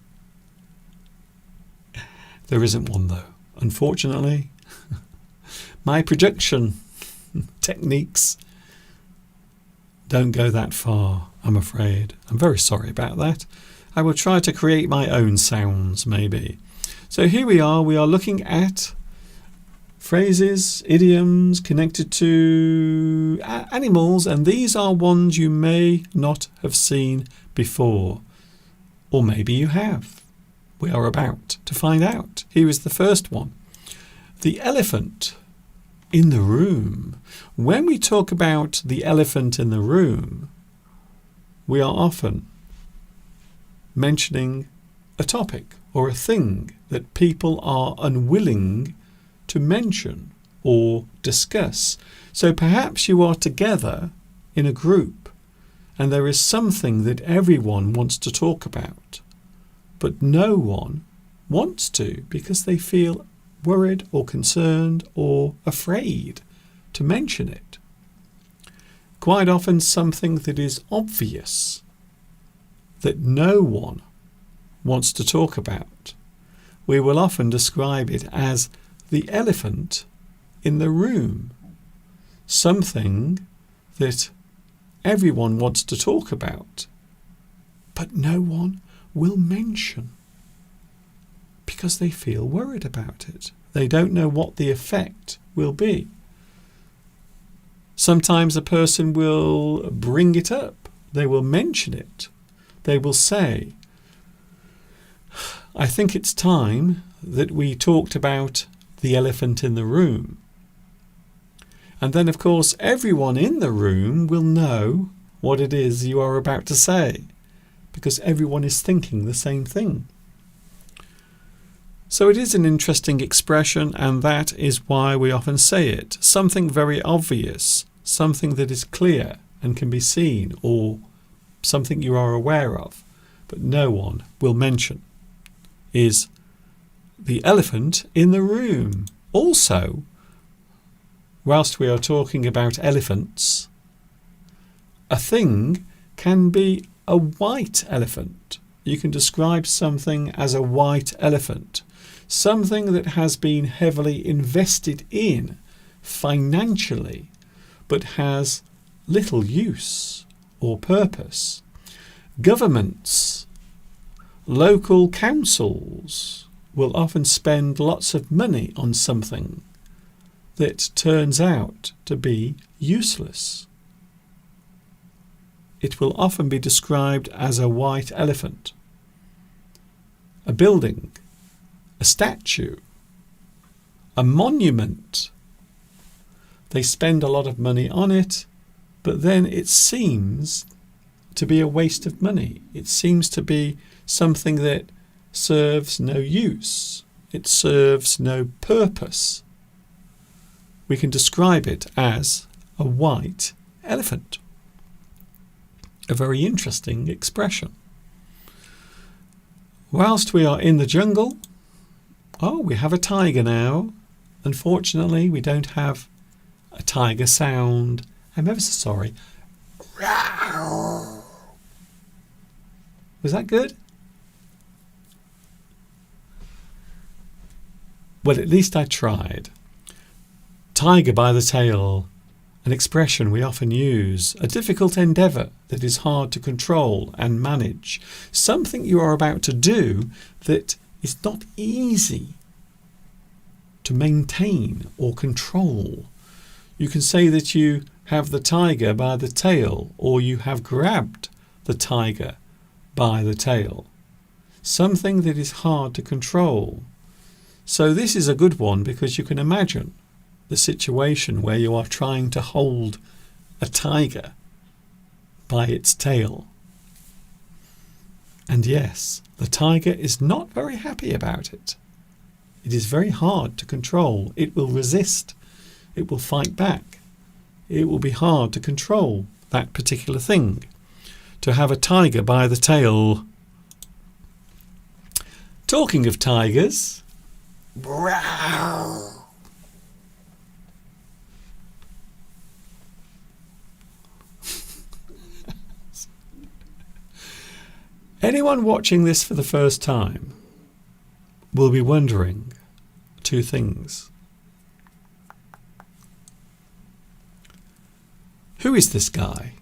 There isn't one though, unfortunately. My production techniques don't go that far, I'm afraid. I'm very sorry about that. I will try to create my own sounds, maybe. So here we are looking at phrases, idioms connected to animals, and these are ones you may not have seen before. Or maybe you have. We are about to find out. Here is the first one. The elephant in the room. When we talk about the elephant in the room, we are often mentioning a topic or a thing that people are unwilling to mention or discuss. So perhaps you are together in a group and there is something that everyone wants to talk about, but no one wants to because they feel worried or concerned or afraid to mention it. Quite often something that is obvious that no one wants to talk about. We will often describe it as the elephant in the room. Something that everyone wants to talk about, but no one will mention because they feel worried about it. They don't know what the effect will be. Sometimes a person will bring it up. They will mention it. They will say, I think it's time that we talked about the elephant in the room. And then, of course, everyone in the room will know what it is you are about to say, because everyone is thinking the same thing. So it is an interesting expression, and that is why we often say it. Something very obvious, something that is clear and can be seen, or something you are aware of, but no one will mention, is the elephant in the room. Also, whilst we are talking about elephants, a thing can be a white elephant. You can describe something as a white elephant, something that has been heavily invested in financially, but has little use or purpose. Governments, local councils will often spend lots of money on something that turns out to be useless. It will often be described as a white elephant. A building, a statue, a monument. They spend a lot of money on it, but then it seems to be a waste of money. It seems to be something that serves no use. It serves no purpose. We can describe it as a white elephant. A very interesting expression. Whilst we are in the jungle, we have a tiger now. Unfortunately, we don't have a tiger sound. I'm ever so sorry. Was that good? Well, at least I tried. Tiger by the tail, an expression we often use, a difficult endeavour that is hard to control and manage, something you are about to do that is not easy to maintain or control. You can say that you have the tiger by the tail, or you have grabbed the tiger by the tail. Something that is hard to control. So this is a good one because you can imagine the situation where you are trying to hold a tiger by its tail. And yes, the tiger is not very happy about it. It is very hard to control. It will resist. It will fight back. It will be hard to control that particular thing. To have a tiger by the tail. Talking of tigers, anyone watching this for the first time will be wondering two things. Who is this guy?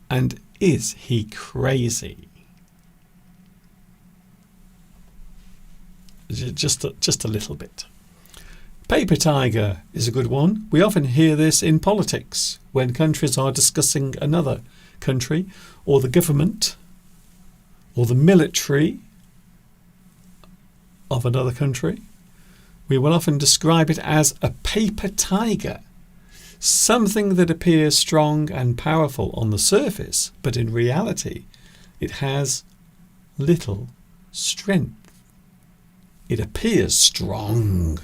And is he crazy? Just a little bit. Paper tiger is a good one. We often hear this in politics when countries are discussing another country, or the government, or the military of another country. We will often describe it as a paper tiger, something that appears strong and powerful on the surface, but in reality it has little strength. It appears strong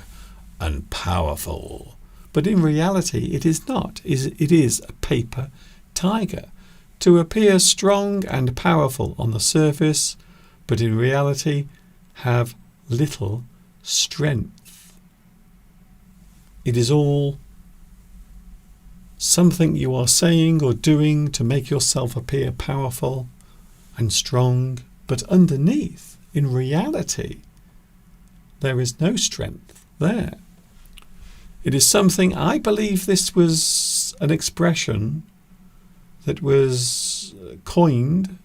and powerful, but in reality it is not. It is a paper tiger. To appear strong and powerful on the surface, but in reality have little strength. It is all something you are saying or doing to make yourself appear powerful and strong, but underneath, in reality, there is no strength there. It is something, I believe this was an expression that was coined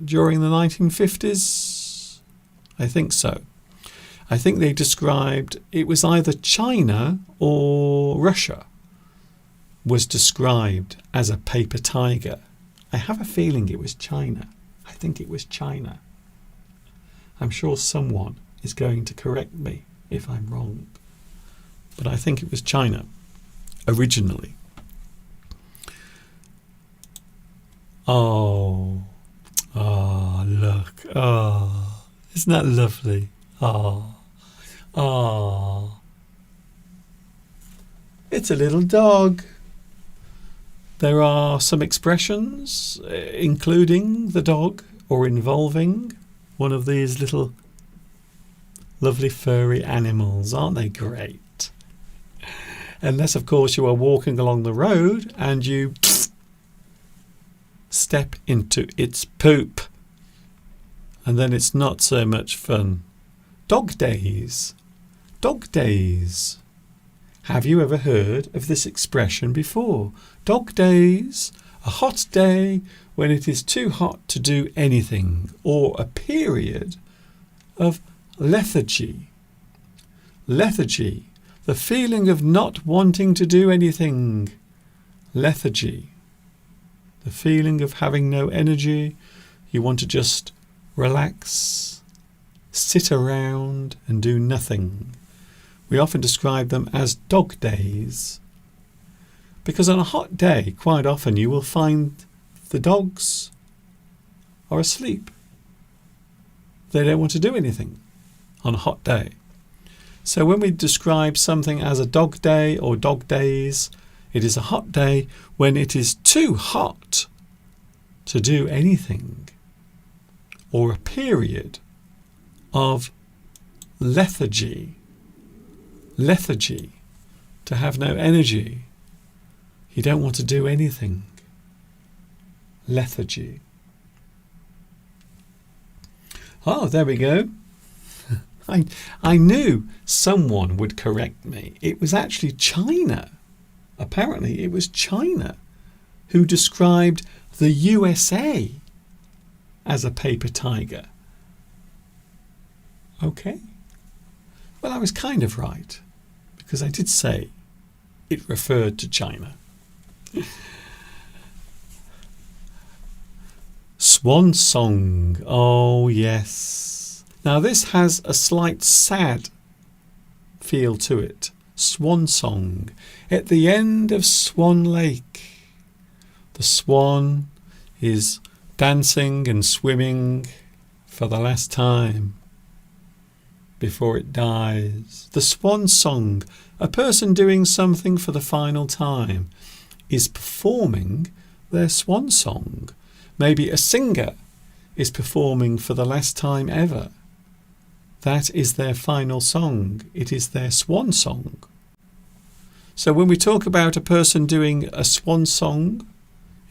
during the 1950s. I think so. I think they described, it was either China or Russia was described as a paper tiger. I have a feeling it was China. I think it was China. I'm sure someone is going to correct me if I'm wrong. But I think it was China originally. Oh, look. Oh, isn't that lovely? Oh. It's a little dog. There are some expressions including the dog or involving one of these little lovely furry animals. Aren't they great? Unless, of course, you are walking along the road and you step into its poop. And then it's not so much fun. Dog days. Dog days. Have you ever heard of this expression before? Dog days, a hot day when it is too hot to do anything, or a period of lethargy. Lethargy, the feeling of not wanting to do anything. Lethargy, the feeling of having no energy. You want to just relax, sit around and do nothing. We often describe them as dog days, because on a hot day, quite often you will find the dogs are asleep. They don't want to do anything on a hot day. So when we describe something as a dog day or dog days, it is a hot day when it is too hot to do anything, or a period of lethargy. Lethargy, to have no energy. You don't want to do anything. Lethargy. Oh, there we go. I knew someone would correct me. It was actually China. Apparently, it was China who described the USA as a paper tiger. Okay. Well, I was kind of right, because I did say it referred to China. Swan song. Oh, yes. Now, this has a slight sad feel to it. Swan song. At the end of Swan Lake, the swan is dancing and swimming for the last time before it dies. The swan song, a person doing something for the final time, is performing their swan song. Maybe a singer is performing for the last time ever. That is their final song. It is their swan song. So when we talk about a person doing a swan song,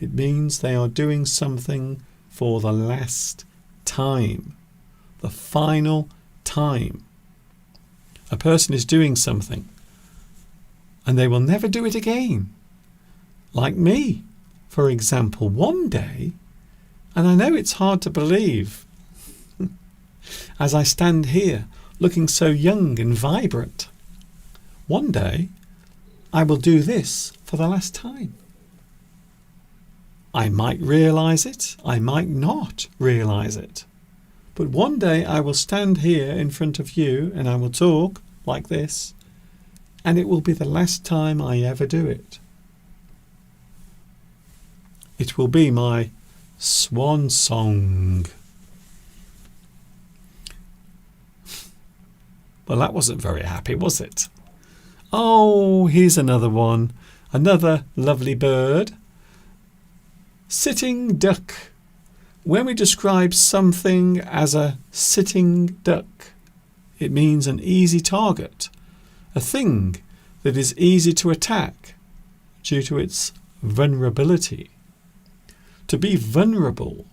it means they are doing something for the last time, the final time. A person is doing something and they will never do it again. Like me, for example, one day, and I know it's hard to believe, as I stand here looking so young and vibrant, one day I will do this for the last time. I might realise it, I might not realise it. But one day I will stand here in front of you and I will talk like this, and it will be the last time I ever do it. It will be my swan song. Well, that wasn't very happy, was it? Oh, here's another one. Another lovely bird. Sitting duck. When we describe something as a sitting duck, it means an easy target, a thing that is easy to attack due to its vulnerability. To be vulnerable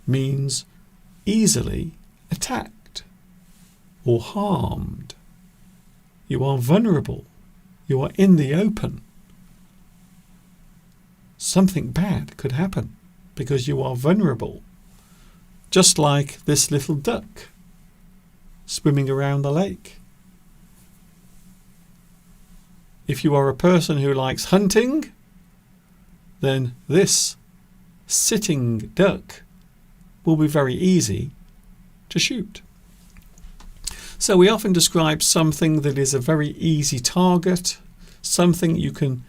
means easily attacked or harmed. You are vulnerable. You are in the open. Something bad could happen because you are vulnerable. Just like this little duck swimming around the lake. If you are a person who likes hunting, then this sitting duck will be very easy to shoot. So we often describe something that is a very easy target, something you can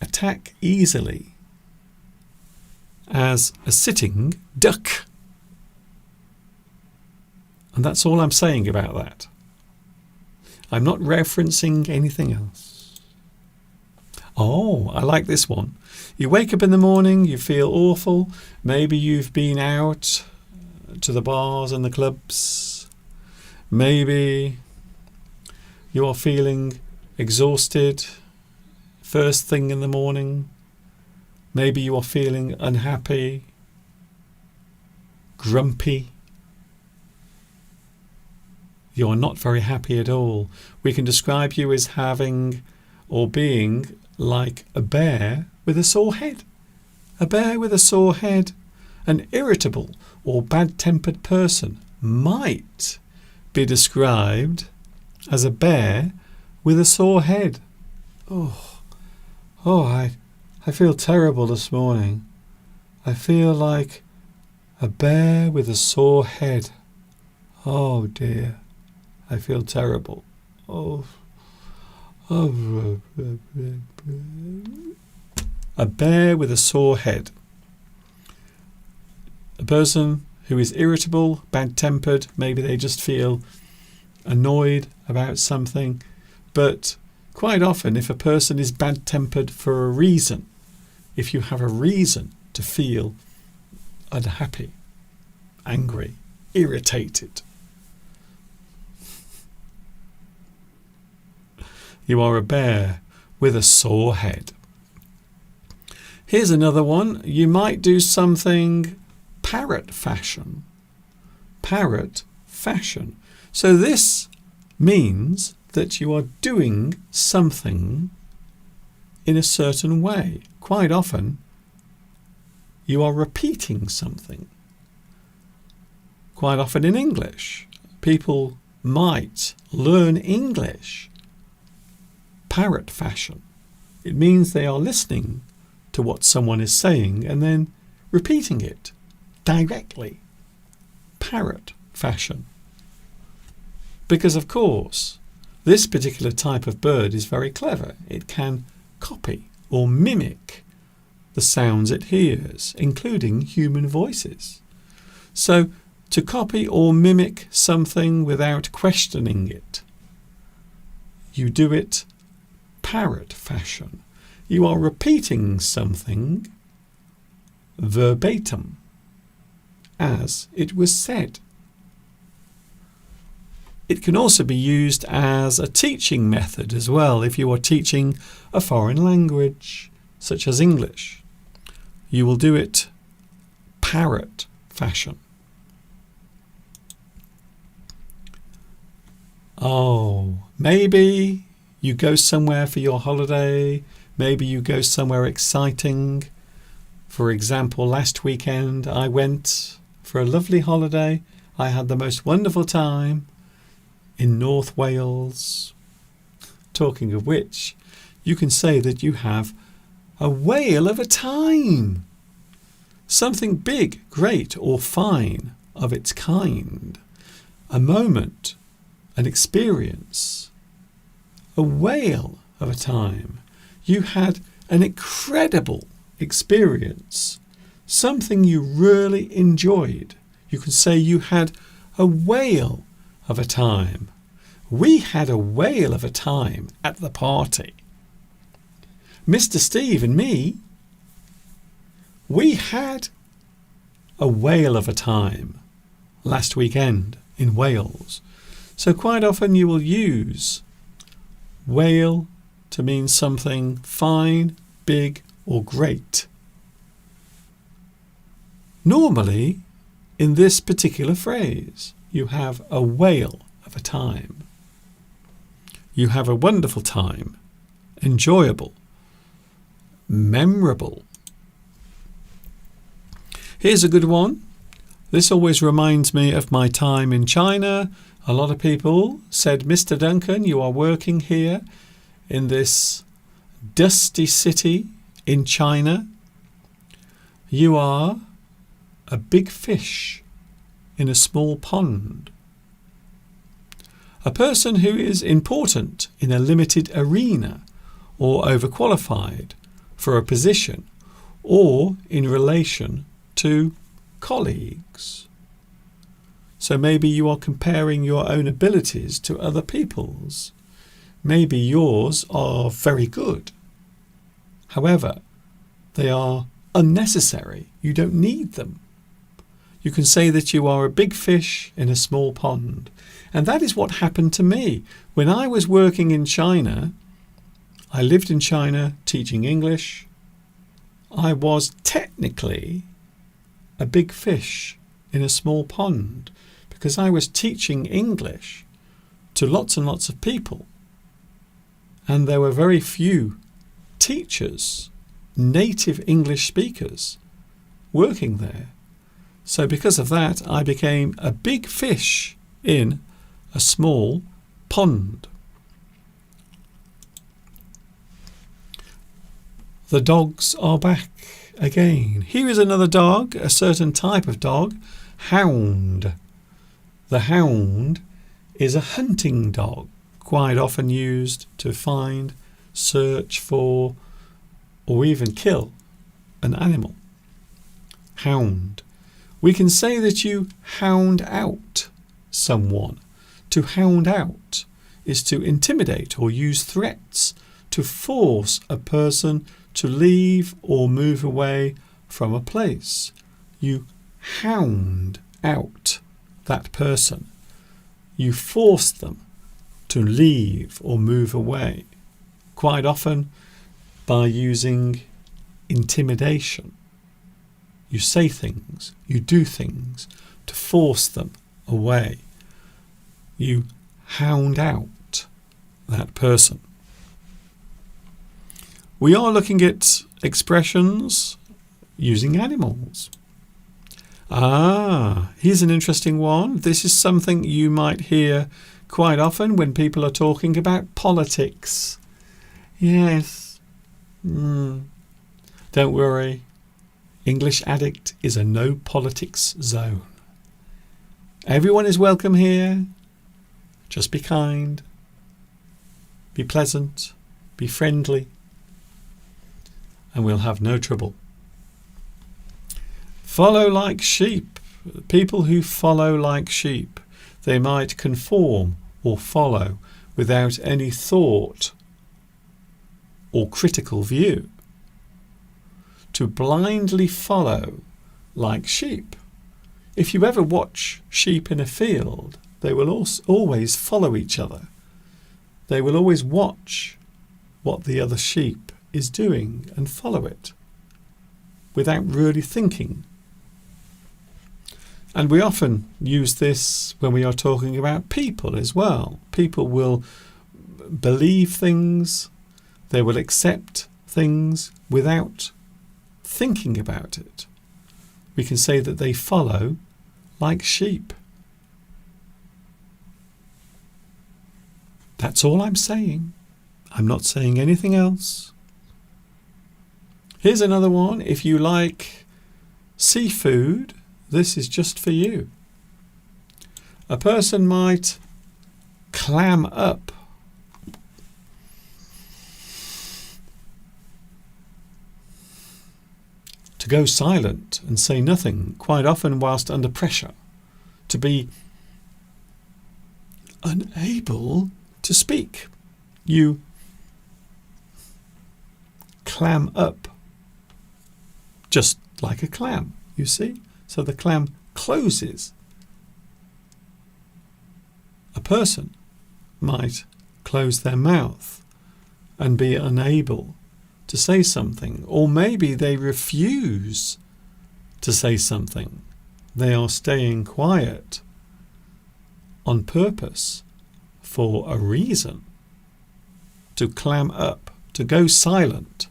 attack easily, as a sitting duck. And that's all I'm saying about that. I'm not referencing anything else. Oh, I like this one. You wake up in the morning, you feel awful. Maybe you've been out to the bars and the clubs. Maybe you are feeling exhausted first thing in the morning. Maybe you are feeling unhappy, grumpy. You are not very happy at all. We can describe you as having or being like a bear with a sore head. A bear with a sore head, an irritable or bad-tempered person might be described as a bear with a sore head. I feel terrible this morning. I feel like a bear with a sore head. Oh dear, I feel terrible. A bear with a sore head. A person who is irritable, bad-tempered, maybe they just feel annoyed about something. But quite often, if a person is bad-tempered for a reason, if you have a reason to feel unhappy, angry, irritated, you are a bear with a sore head. Here's another one. You might do something parrot fashion. Parrot fashion. So this means that you are doing something in a certain way. Quite often, you are repeating something. Quite often in English, people might learn English parrot fashion. It means they are listening to what someone is saying and then repeating it directly, parrot fashion. Because of course, this particular type of bird is very clever. It can copy or mimic the sounds it hears, including human voices. So, to copy or mimic something without questioning it, you do it parrot fashion. You are repeating something verbatim, as it was said. It can also be used as a teaching method as well if you are teaching a foreign language, such as English. You will do it parrot fashion. Oh, maybe you go somewhere for your holiday. Maybe you go somewhere exciting. For example, last weekend I went for a lovely holiday. I had the most wonderful time in North Wales. Talking of which, you can say that you have a whale of a time. Something big, great, or fine of its kind. A moment, an experience. A whale of a time. You had an incredible experience. Something you really enjoyed. You can say you had a whale of a time. We had a whale of a time at the party. Mr. Steve and me, we had a whale of a time last weekend in Wales. So quite often you will use whale to mean something fine, big, or great. Normally, in this particular phrase, you have a whale of a time. You have a wonderful time, enjoyable, memorable. Here's a good one. This always reminds me of my time in China. A lot of people said, Mr. Duncan, you are working here in this dusty city in China. You are a big fish in a small pond. A person who is important in a limited arena or overqualified for a position or in relation to colleagues. So maybe you are comparing your own abilities to other people's. Maybe yours are very good. However, they are unnecessary. You don't need them. You can say that you are a big fish in a small pond. And that is what happened to me. When I was working in China, I lived in China teaching English. I was technically a big fish in a small pond because I was teaching English to lots and lots of people. And there were very few teachers, native English speakers, working there. So because of that, I became a big fish in a small pond. The dogs are back again. Here is another dog, a certain type of dog, hound. The hound is a hunting dog, quite often used to find, search for, or even kill an animal. Hound. We can say that you hound out someone. To hound out is to intimidate or use threats to force a person to leave or move away from a place. You hound out that person. You force them to leave or move away, quite often by using intimidation. You say things, you do things to force them away. You hound out that person. We are looking at expressions using animals. Here's an interesting one. This is something you might hear quite often when people are talking about politics. Yes. Don't worry. English Addict is a no politics zone. Everyone is welcome here. Just be kind. Be pleasant. Be friendly. And we'll have no trouble. Follow like sheep. People who follow like sheep, they might conform or follow without any thought or critical view. To blindly follow like sheep. If you ever watch sheep in a field, they will always follow each other. They will always watch what the other sheep is doing and follow it without really thinking. And we often use this when we are talking about people as well. People will believe things, they will accept things without thinking about it. We can say that they follow like sheep. That's all I'm saying. I'm not saying anything else. Here's another one. If you like seafood, this is just for you. A person might clam up. To go silent and say nothing, quite often whilst under pressure. To be unable to speak. You clam up. Just like a clam, you see? So the clam closes. A person might close their mouth and be unable to say something, or maybe they refuse to say something. They are staying quiet on purpose for a reason. To clam up, to go silent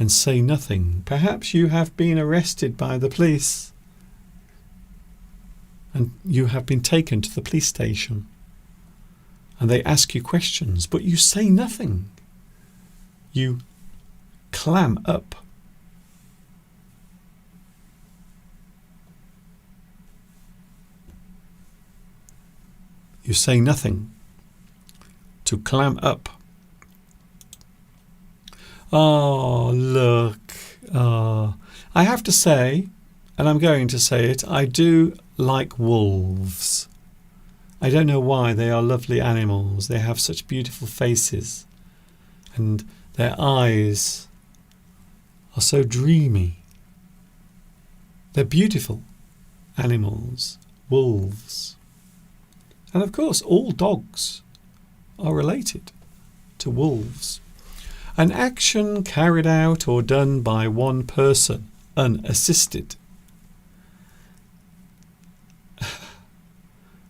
and say nothing. Perhaps you have been arrested by the police and you have been taken to the police station and they ask you questions, but you say nothing. You clam up. You say nothing. To clam up. Oh, look. I have to say, and I'm going to say it, I do like wolves. I don't know why. They are lovely animals. They have such beautiful faces. And their eyes are so dreamy. They're beautiful animals. Wolves. And of course, all dogs are related to wolves. An action carried out or done by one person, unassisted.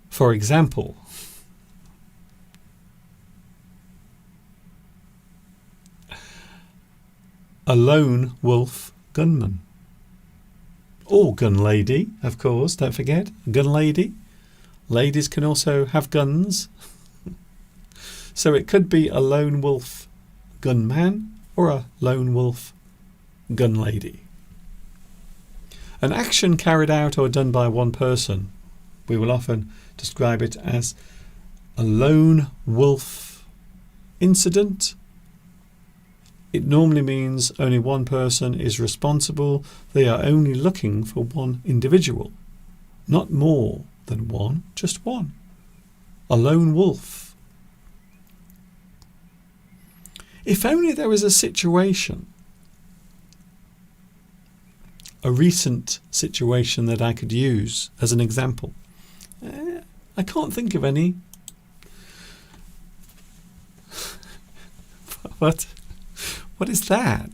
For example, a lone wolf gunman. Or gun lady, of course, don't forget, gun lady. Ladies can also have guns. So it could be a lone wolf gunman or a lone wolf gun lady. An action carried out or done by one person. We will often describe it as a lone wolf incident. It normally means only one person is responsible. They are only looking for one individual, not more than one, just one. A lone wolf. If only there was a situation, a recent situation that I could use as an example. I can't think of any. What is that?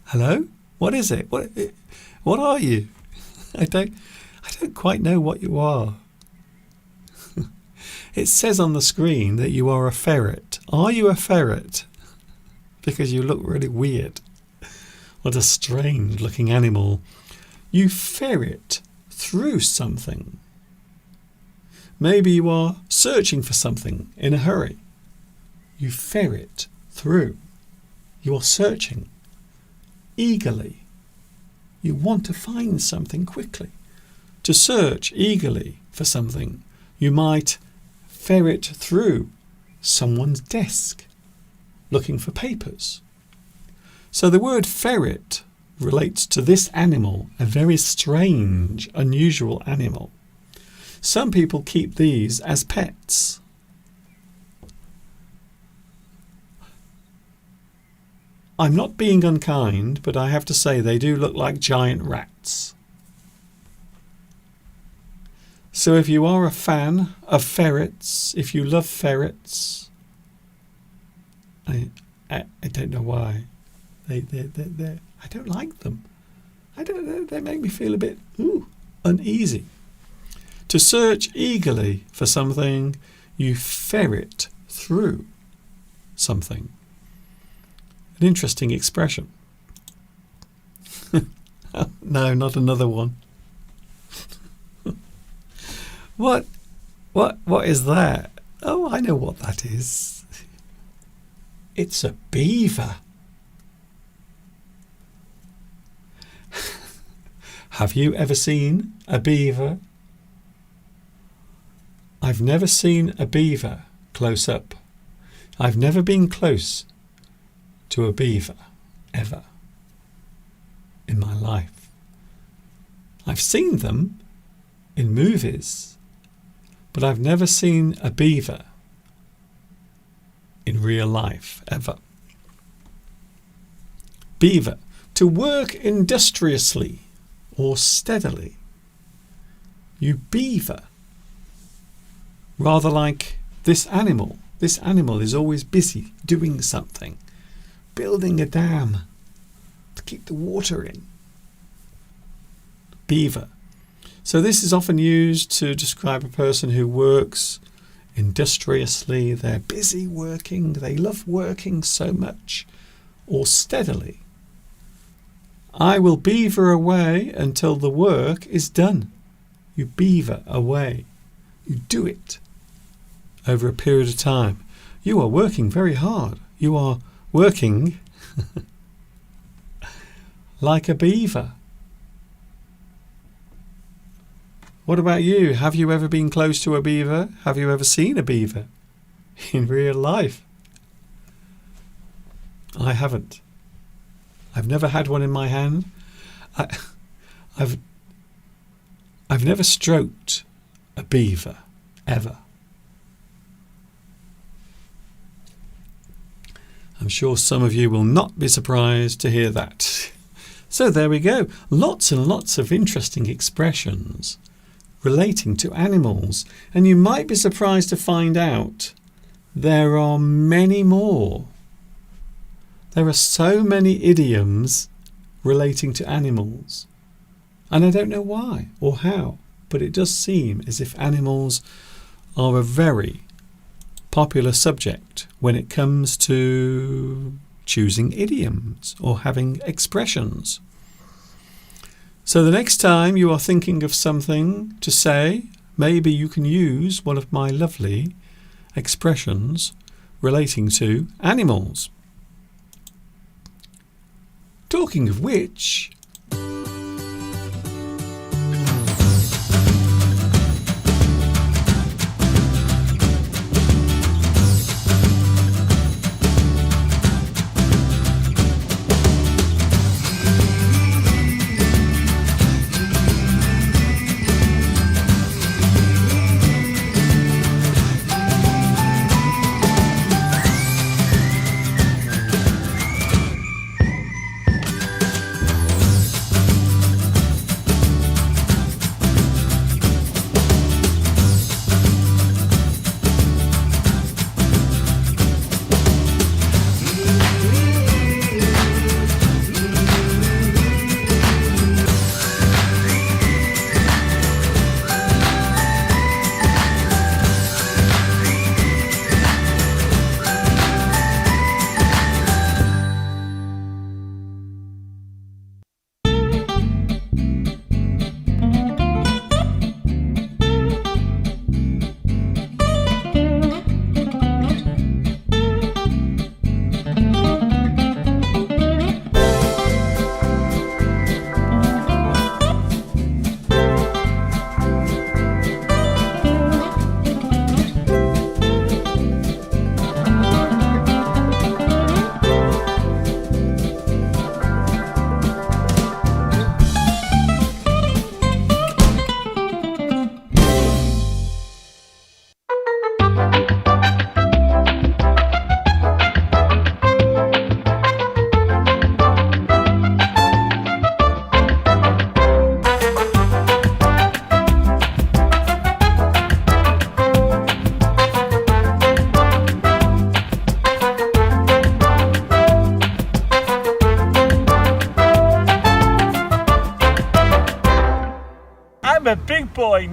Hello? What is it? What are you? I don't quite know what you are. It says on the screen that you are a ferret. Are you a ferret? Because you look really weird. What a strange looking animal. You ferret through something. Maybe you are searching for something in a hurry. You ferret through. You are searching eagerly. You want to find something quickly. To search eagerly for something, you might ferret through someone's desk looking for papers. So the word ferret relates to this animal, a very strange, unusual animal. Some people keep these as pets. I'm not being unkind, but I have to say they do look like giant rats. So if you are a fan of ferrets, if you love ferrets, I don't know why. I don't like them. They make me feel a bit uneasy. To search eagerly for something, you ferret through something. An interesting expression. No, not another one. What is that? Oh, I know what that is. It's a beaver. Have you ever seen a beaver? I've never seen a beaver close up. I've never been close to a beaver, ever, in my life. I've seen them in movies, but I've never seen a beaver in real life, ever. Beaver, to work industriously or steadily. You beaver. Rather like this animal. This animal is always busy doing something. Building a dam to keep the water in. Beaver. So this is often used to describe a person who works industriously. They're busy working. They love working so much. Or steadily. I will beaver away until the work is done. You beaver away. You do it over a period of time. You are working very hard. You are working like a beaver. What about you? Have you ever been close to a beaver? Have you ever seen a beaver in real life? I haven't. I've never had one in my hand. I've never stroked a beaver, ever. I'm sure some of you will not be surprised to hear that. So there we go. Lots and lots of interesting expressions relating to animals. And you might be surprised to find out there are many more. There are so many idioms relating to animals. And I don't know why or how, but it does seem as if animals are a very popular subject when it comes to choosing idioms or having expressions. So the next time you are thinking of something to say, maybe you can use one of my lovely expressions relating to animals. Talking of which,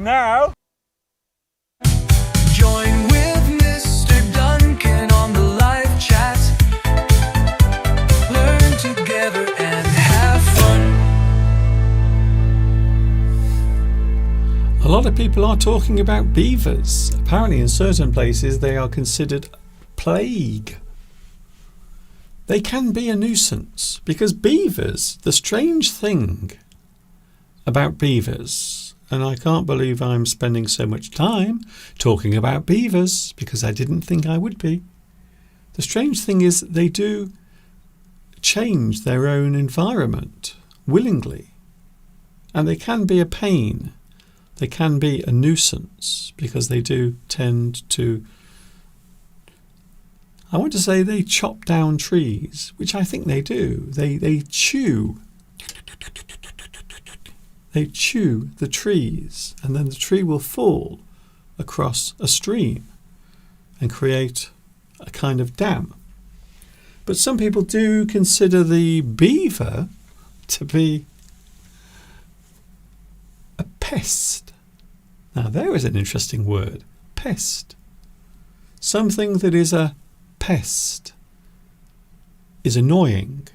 now. Join with Mr. Duncan on the live chat. Learn together and have fun. A lot of people are talking about beavers. Apparently in certain places they are considered plague. They can be a nuisance because beavers, the strange thing about beavers, and I can't believe I'm spending so much time talking about beavers because I didn't think I would be. The strange thing is they do change their own environment willingly, and they can be a pain. They can be a nuisance because they do tend to, I want to say they chop down trees, which I think they do. They chew. They chew the trees, and then the tree will fall across a stream and create a kind of dam. But some people do consider the beaver to be a pest. Now there is an interesting word, pest. Something that is a pest is annoying.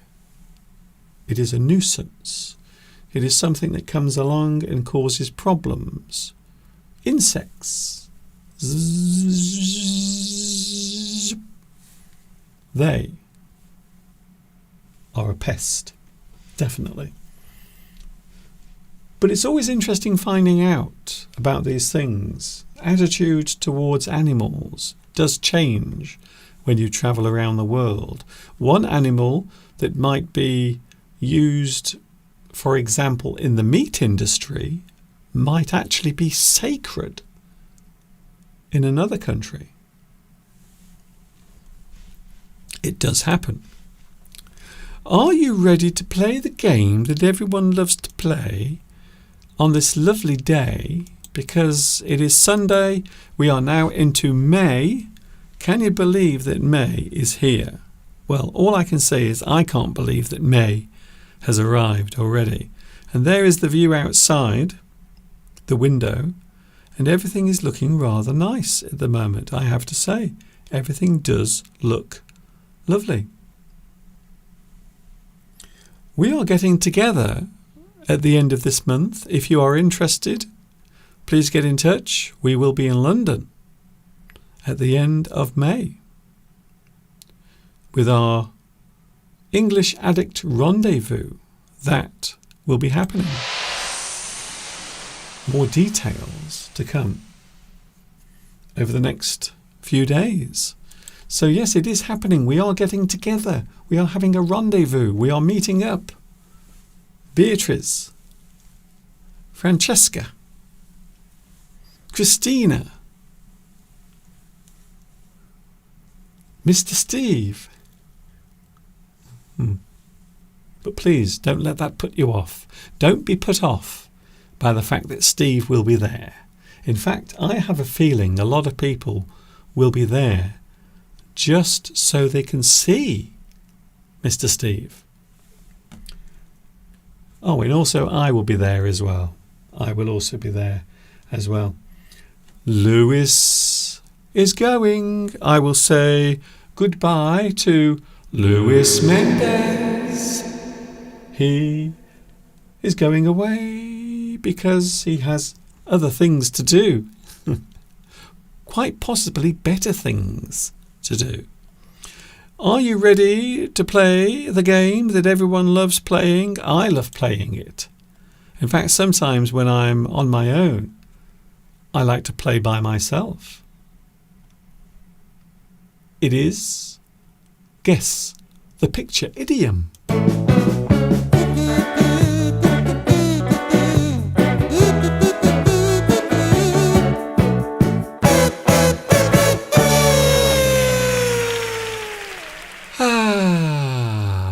It is a nuisance. It is something that comes along and causes problems. Insects. They are a pest, definitely. But it's always interesting finding out about these things. Attitude towards animals does change when you travel around the world. One animal that might be used, for example, in the meat industry, might actually be sacred in another country. It does happen. Are you ready to play the game that everyone loves to play on this lovely day? Because it is Sunday, we are now into May. Can you believe that May is here? Well, all I can say is I can't believe that May has arrived already. And there is the view outside the window, and everything is looking rather nice at the moment, I have to say. Everything does look lovely. We are getting together at the end of this month. If you are interested, please get in touch. We will be in London at the end of May with our English Addict Rendezvous. That will be happening. More details to come over the next few days. So yes, it is happening. We are getting together. We are having a rendezvous. We are meeting up. Beatrice, Francesca, Christina, Mr. Steve. But please don't let that put you off. Don't be put off by the fact that Steve will be there. In fact, I have a feeling a lot of people will be there just so they can see Mr. Steve. Oh, and also I will be there as well. I will also be there as well. Lewis is going. I will say goodbye to Lewis Mendes. He is going away because he has other things to do. Quite possibly better things to do. Are you ready to play the game that everyone loves playing? I love playing it. In fact, sometimes when I'm on my own, I like to play by myself. It is Guess the Picture Idiom.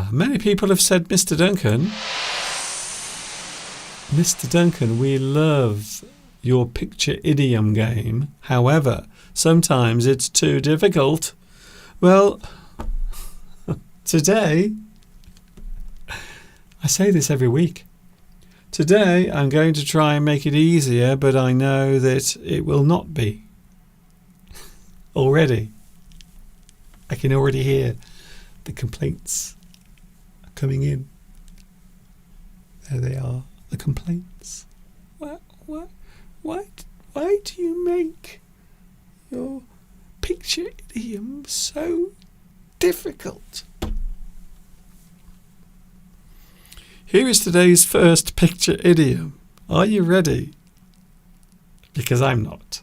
Many people have said, Mr. Duncan, we love your picture idiom game. However, sometimes it's too difficult. Well, today, I say this every week. Today I'm going to try and make it easier, but I know that it will not be. Already. I can already hear the complaints coming in. There they are, the complaints. Why do you make your picture idiom so difficult? Here is today's first picture idiom. Are you ready? Because I'm not.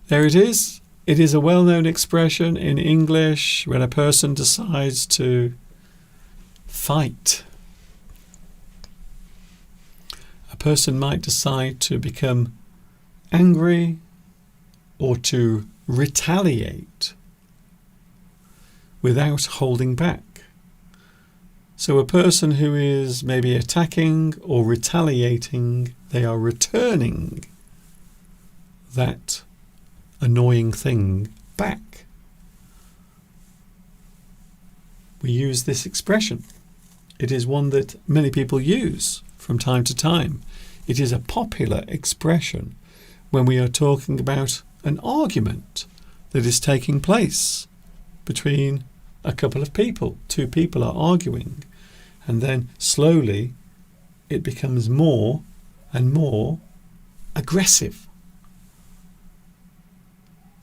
There it is. It is a well-known expression in English when a person decides to fight. A person might decide to become angry or to retaliate without holding back. So a person who is maybe attacking or retaliating, they are returning that annoying thing back. We use this expression. It is one that many people use from time to time. It is a popular expression when we are talking about an argument that is taking place between a couple of people. Two people are arguing, and then slowly it becomes more and more aggressive.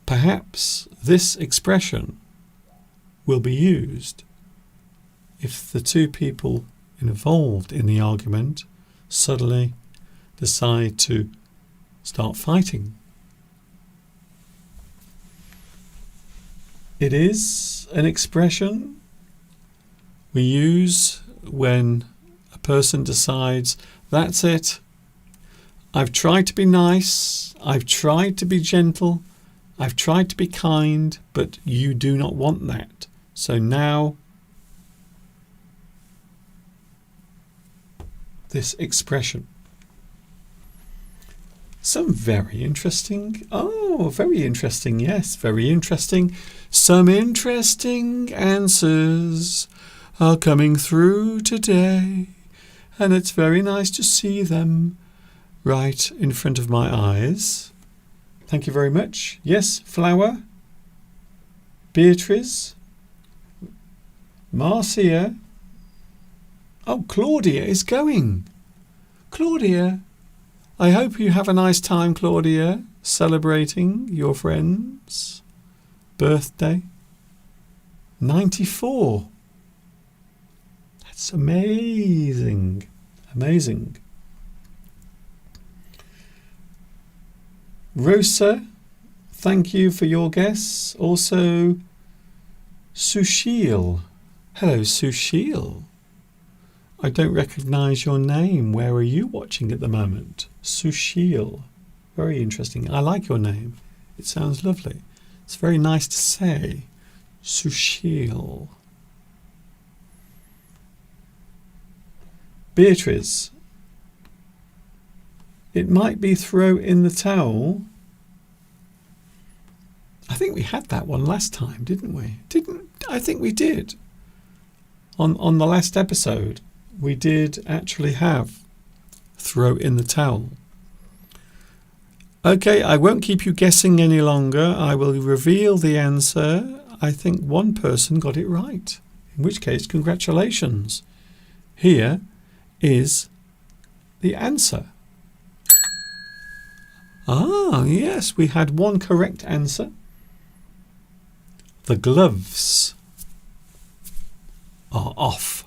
Perhaps this expression will be used if the two people involved in the argument suddenly decide to start fighting. It is an expression we use when a person decides, that's it, I've tried to be nice, I've tried to be gentle, I've tried to be kind, but you do not want that. So now this expression. Some very interesting, yes, very interesting. Some interesting answers are coming through today, and it's very nice to see them right in front of my eyes. Thank you very much. Yes, Flower, Beatrice, Marcia. Oh, Claudia is going. Claudia, I hope you have a nice time, Claudia, celebrating your friend's birthday. 94. That's amazing. Amazing. Rosa, thank you for your guess. Also, Sushil. Hello, Sushil. I don't recognise your name. Where are you watching at the moment? Sushil. Very interesting. I like your name. It sounds lovely. It's very nice to say. Sushil. Beatrice. It might be throw in the towel. I think we had that one last time, didn't we? I think we did. On the last episode, we did actually have throw in the towel. Okay, I won't keep you guessing any longer. I will reveal the answer. I think one person got it right, in which case, congratulations. Here is the answer. Ah, yes, we had one correct answer. The gloves are off.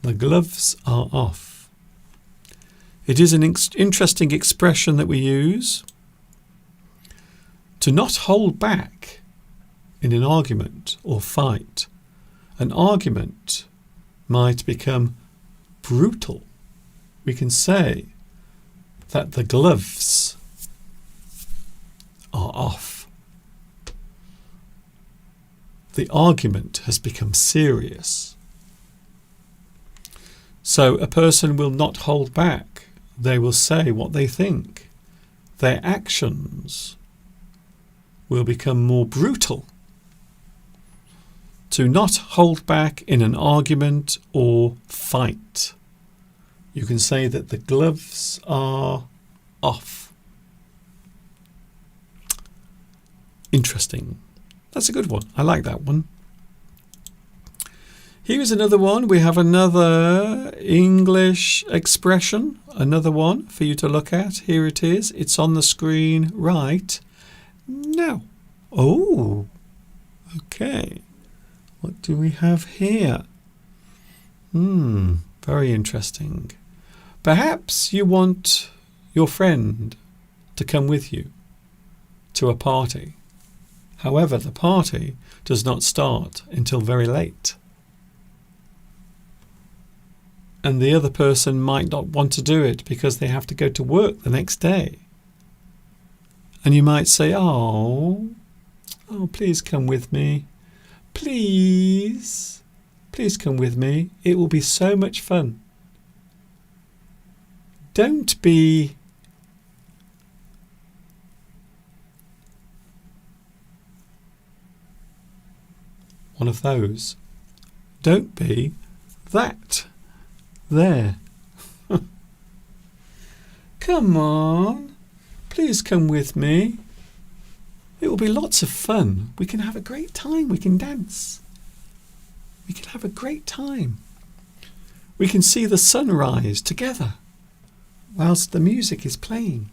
The gloves are off. It is an interesting expression that we use to not hold back in an argument or fight. An argument might become brutal. We can say that the gloves are off. The argument has become serious. So a person will not hold back. They will say what they think. Their actions will become more brutal To not hold back in an argument or fight. You can say that the gloves are off. Interesting. That's a good one. I like that one. Here is another one. We have another English expression. Another one for you to look at. Here it is. It's on the screen right now. Oh, okay. What do we have here? Very interesting. Perhaps you want your friend to come with you to a party. However, the party does not start until very late. And the other person might not want to do it because they have to go to work the next day. And you might say, oh, please come with me. Please come with me. It will be so much fun. Don't be one of those. Don't be that. There. Come on. Please come with me. It will be lots of fun. We can have a great time. We can dance. We can have a great time. We can see the sunrise together whilst the music is playing.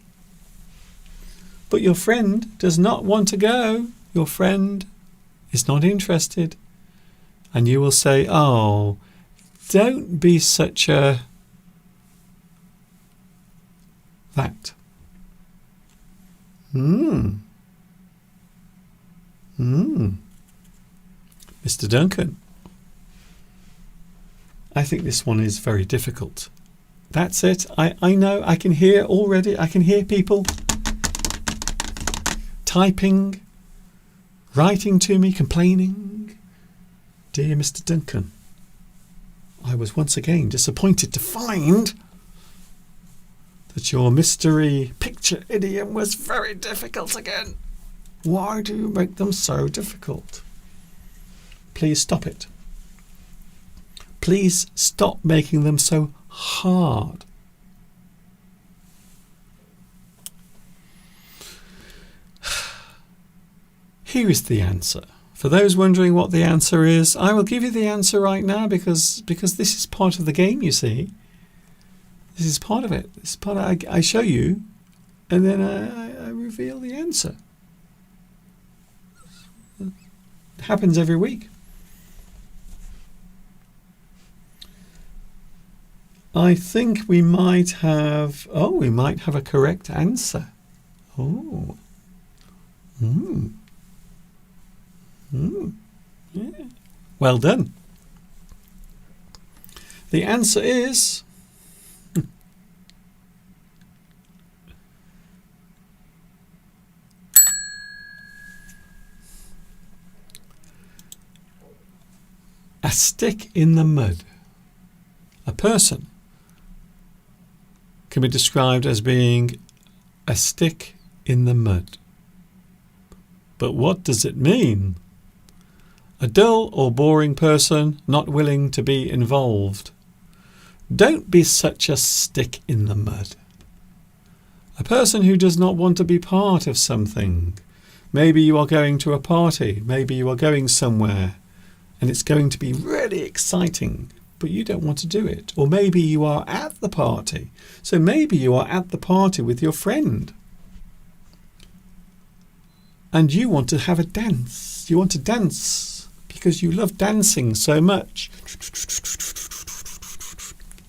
But your friend does not want to go. Your friend is not interested. And you will say, oh, don't be such a that. Mr. Duncan, I think this one is very difficult. That's it. I know. I can hear already. I can hear people typing, writing to me, complaining. Dear Mr. Duncan, I was once again disappointed to find that your mystery picture idiom was very difficult again. Why do you make them so difficult? Please stop it. Please stop making them so hard. Here is the answer. For those wondering what the answer is, I will give you the answer right now because this is part of the game, you see. This is part of it. This is part of, I show you and then I reveal the answer. It happens every week. I think we might have a correct answer. Oh. Yeah. Well done. The answer is a stick in the mud. A person can be described as being a stick in the mud. But what does it mean? A dull or boring person not willing to be involved. Don't be such a stick in the mud. A person who does not want to be part of something. Maybe you are going to a party. Maybe you are going somewhere and it's going to be really exciting, but you don't want to do it. Or maybe you are at the party. So maybe you are at the party with your friend. And you want to have a dance. You want to dance because you love dancing so much.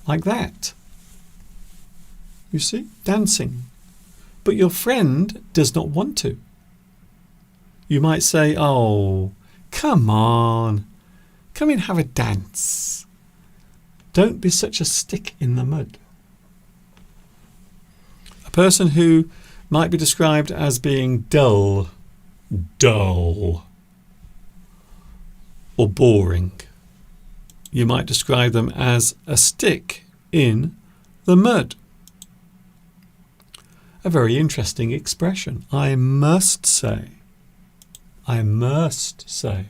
Like that. You see? Dancing. But your friend does not want to. You might say, oh, come on. Come and have a dance. Don't be such a stick in the mud. A person who might be described as being dull, or boring. You might describe them as a stick in the mud. A very interesting expression, I must say. I must say.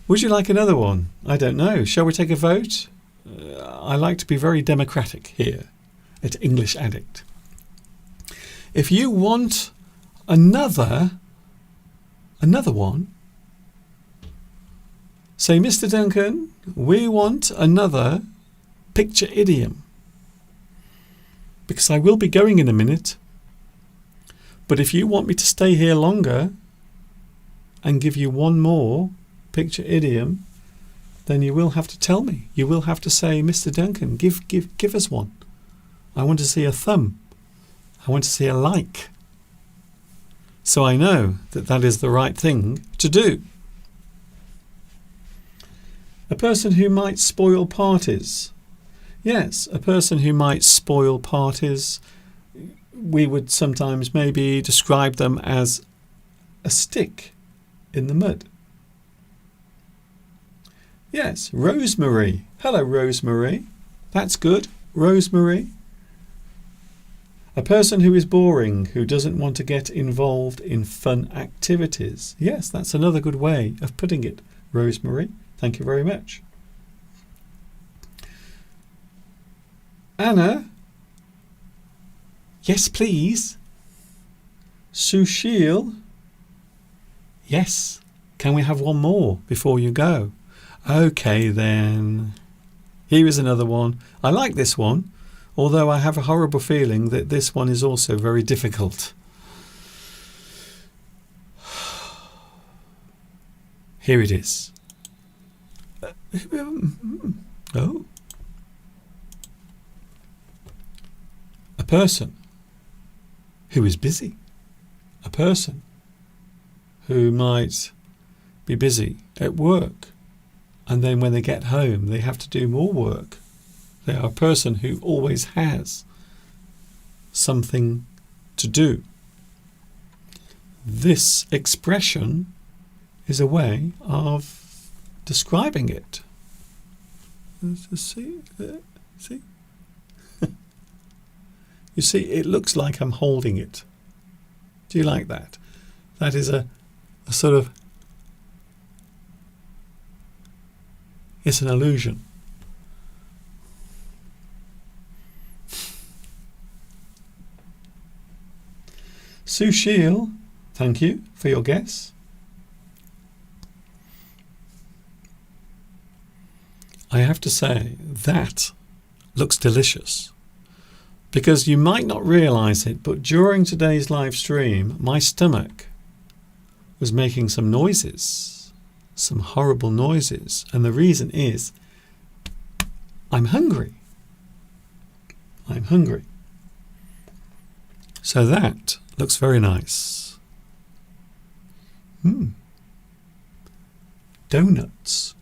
Would you like another one? I don't know. Shall we take a vote? I like to be very democratic here at English Addict. If you want another one, say, Mr. Duncan, we want another picture idiom. Because I will be going in a minute. But if you want me to stay here longer and give you one more picture idiom, then you will have to tell me. You will have to say, Mr. Duncan, give us one. I want to see a thumb. I want to see a like. So I know that that is the right thing to do. A person who might spoil parties. Yes, a person who might spoil parties. We would sometimes maybe describe them as a stick in the mud. Yes, Rosemary. Hello, Rosemary. That's good. Rosemary. A person who is boring, who doesn't want to get involved in fun activities. Yes, that's another good way of putting it, Rosemary. Thank you very much. Anna. Yes, please. Sushil. Yes. Can we have one more before you go? Okay, then. Here is another one. I like this one, although I have a horrible feeling that this one is also very difficult. Here it is. Oh. A person who is busy. A person who might be busy at work. And then when they get home, they have to do more work. They are a person who always has something to do. This expression is a way of describing it. See? See? You see, it looks like I'm holding it. Do you like that? That is a sort of... It's an illusion. Sushil, thank you for your guess. I have to say, that looks delicious. Because you might not realise it, but during today's live stream, my stomach was making some noises. Some horrible noises, and the reason is I'm hungry. I'm hungry. So that looks very nice. Donuts.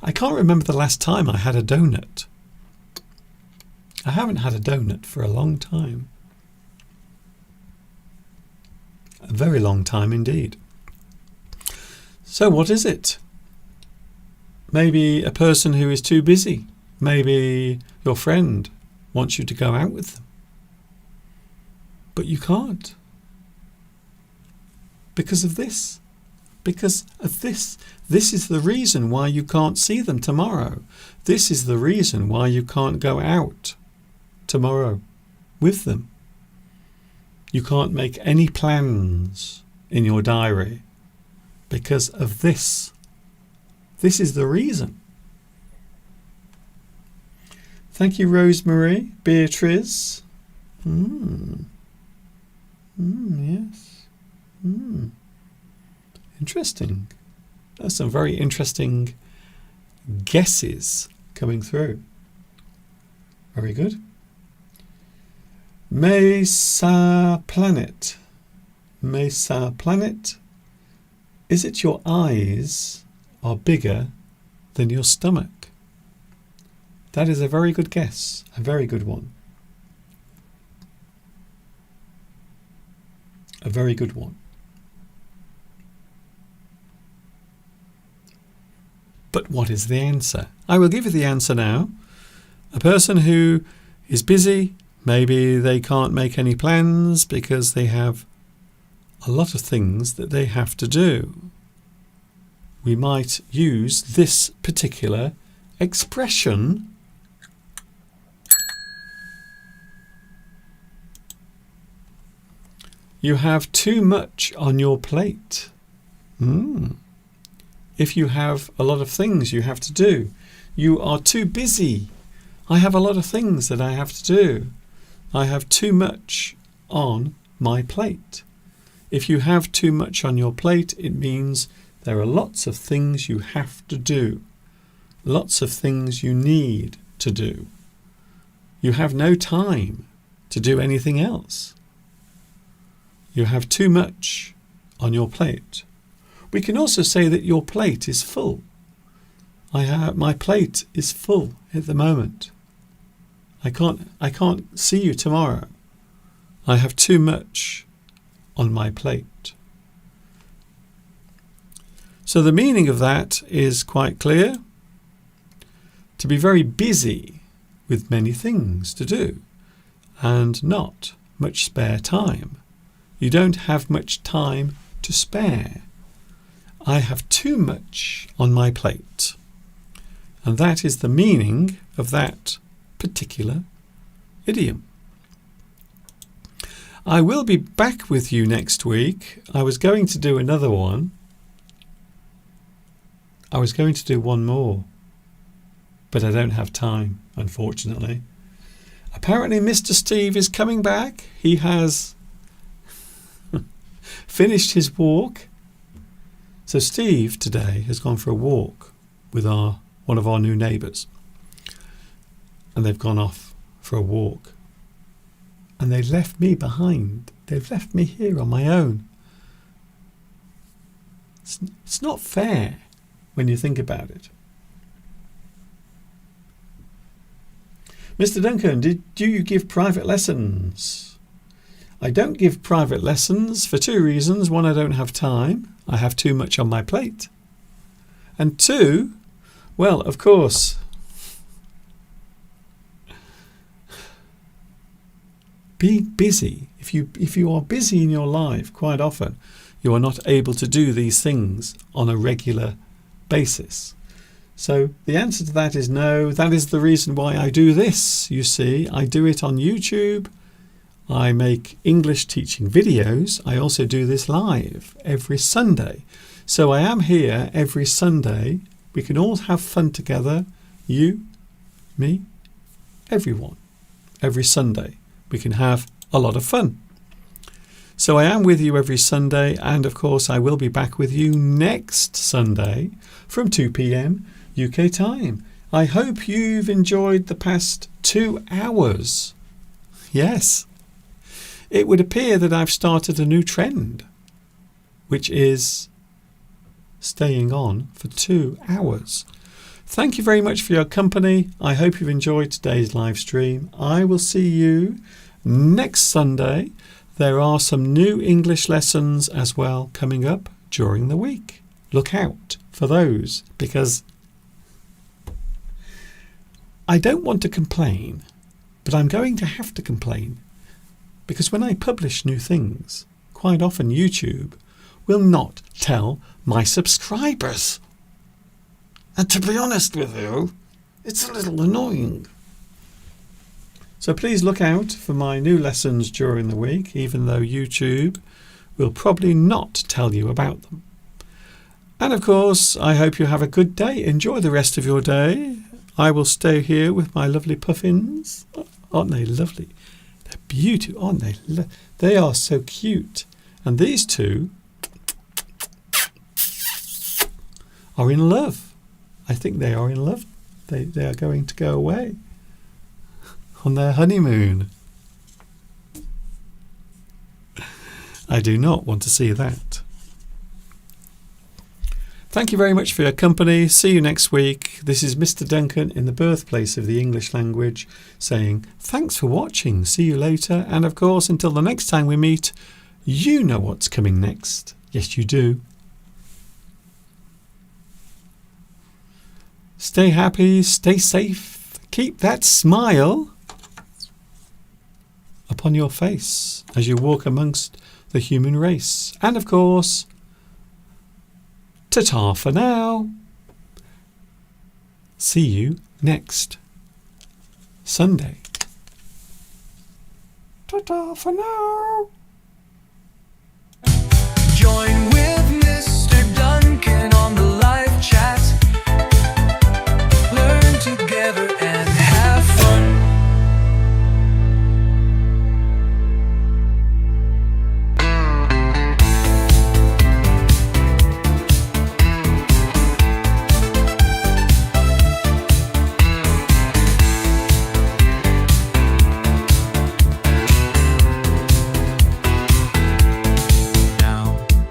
I can't remember the last time I had a donut. I haven't had a donut for a long time. A very long time indeed. So what is it? Maybe a person who is too busy. Maybe your friend wants you to go out with them. But you can't. Because of this. Because of this. This is the reason why you can't see them tomorrow. This is the reason why you can't go out tomorrow with them. You can't make any plans in your diary. Because of this. This is the reason. Thank you, Rosemary. Beatrice. Yes. Interesting. There's some very interesting guesses coming through. Very good. Mesa Planet. Mesa Planet. Is it your eyes are bigger than your stomach? That is a very good guess. A very good one. A very good one. But what is the answer? I will give you the answer now. A person who is busy, maybe they can't make any plans because they have a lot of things that they have to do. we might use this particular expression. You have too much on your plate. If you have a lot of things you have to do, you are too busy. I have a lot of things that I have to do. I have too much on my plate. If you have too much on your plate, it means there are lots of things you have to do. Lots of things you need to do. You have no time to do anything else. You have too much on your plate. We can also say that your plate is full. My plate is full at the moment. I can't see you tomorrow. I have too much on my plate. So the meaning of that is quite clear. To be very busy with many things to do and not much spare time. You don't have much time to spare. I have too much on my plate. And that is the meaning of that particular idiom. I will be back with you next week. I was going to do another one. I was going to do one more, but I don't have time, unfortunately. Apparently Mr. Steve is coming back. He has finished his walk. So Steve today has gone for a walk with one of our new neighbours. And they've gone off for a walk. And they left me behind. They've left me here on my own. It's not fair when you think about it. Mr. Duncan, do you give private lessons? I don't give private lessons for two reasons. One, I don't have time. I have too much on my plate. And two, well, of course, be busy. If you are busy in your life, quite often, you are not able to do these things on a regular basis. So the answer to that is no. That is the reason why I do this. You see, I do it on YouTube. I make English teaching videos. I also do this live every Sunday. So I am here every Sunday. We can all have fun together. You, me, everyone. Every Sunday. We can have a lot of fun. So I am with you every Sunday. And of course, I will be back with you next Sunday from 2 p.m. UK time. I hope you've enjoyed the past 2 hours. Yes. It would appear that I've started a new trend, which is staying on for 2 hours. Thank you very much for your company. I hope you've enjoyed today's live stream. I will see you next Sunday. There are some new English lessons as well coming up during the week. Look out for those, because I don't want to complain, but I'm going to have to complain. Because when I publish new things, quite often YouTube will not tell my subscribers. And to be honest with you, it's a little annoying. So please look out for my new lessons during the week, even though YouTube will probably not tell you about them. And of course, I hope you have a good day. Enjoy the rest of your day. I will stay here with my lovely puffins. Aren't they lovely? They're beautiful, aren't they? They are so cute. And these two are in love. I think they are in love. They are going to go away on their honeymoon. I do not want to see that. Thank you very much for your company. See you next week. This is Mr. Duncan in the birthplace of the English language saying thanks for watching. See you later. And of course, until the next time we meet, you know what's coming next. Yes, you do. Stay happy, stay safe. Keep that smile upon your face as you walk amongst the human race. And of course, Ta-ta for now. See you next Sunday. Ta-ta for now. Join with Mr. Duncan on the live chat. Learn together and have fun.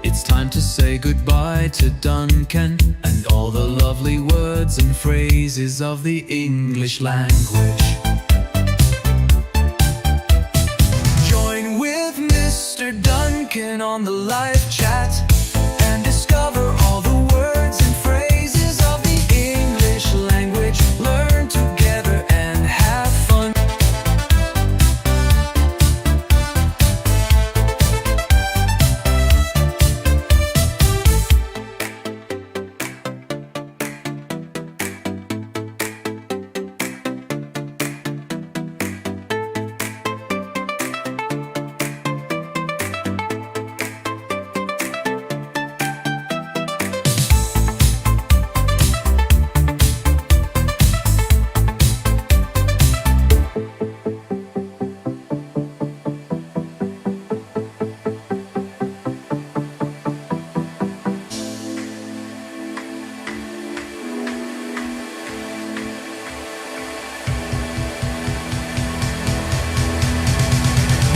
It's time to say goodbye to Duncan and all the lovely words and phrases of the English language. Join with Mr. Duncan on the live chat and discover all the words and phrases of the English language. Learn together and have fun.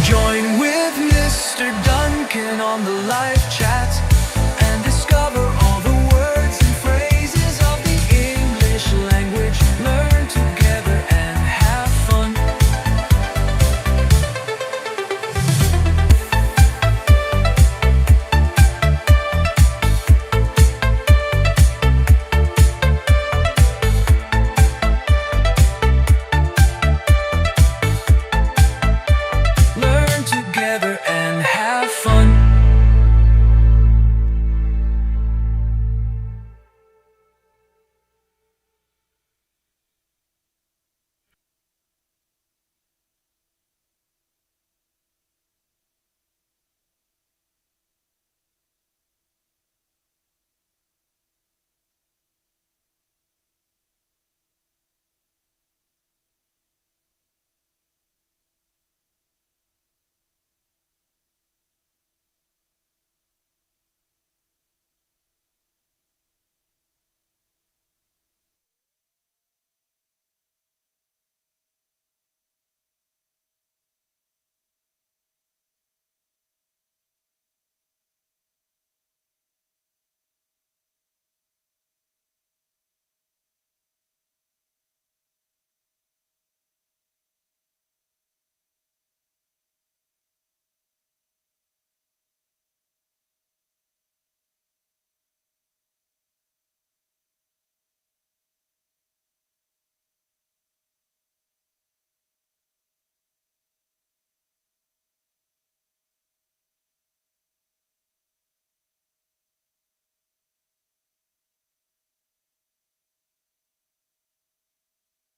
Join with Mr. Duncan on the live chat.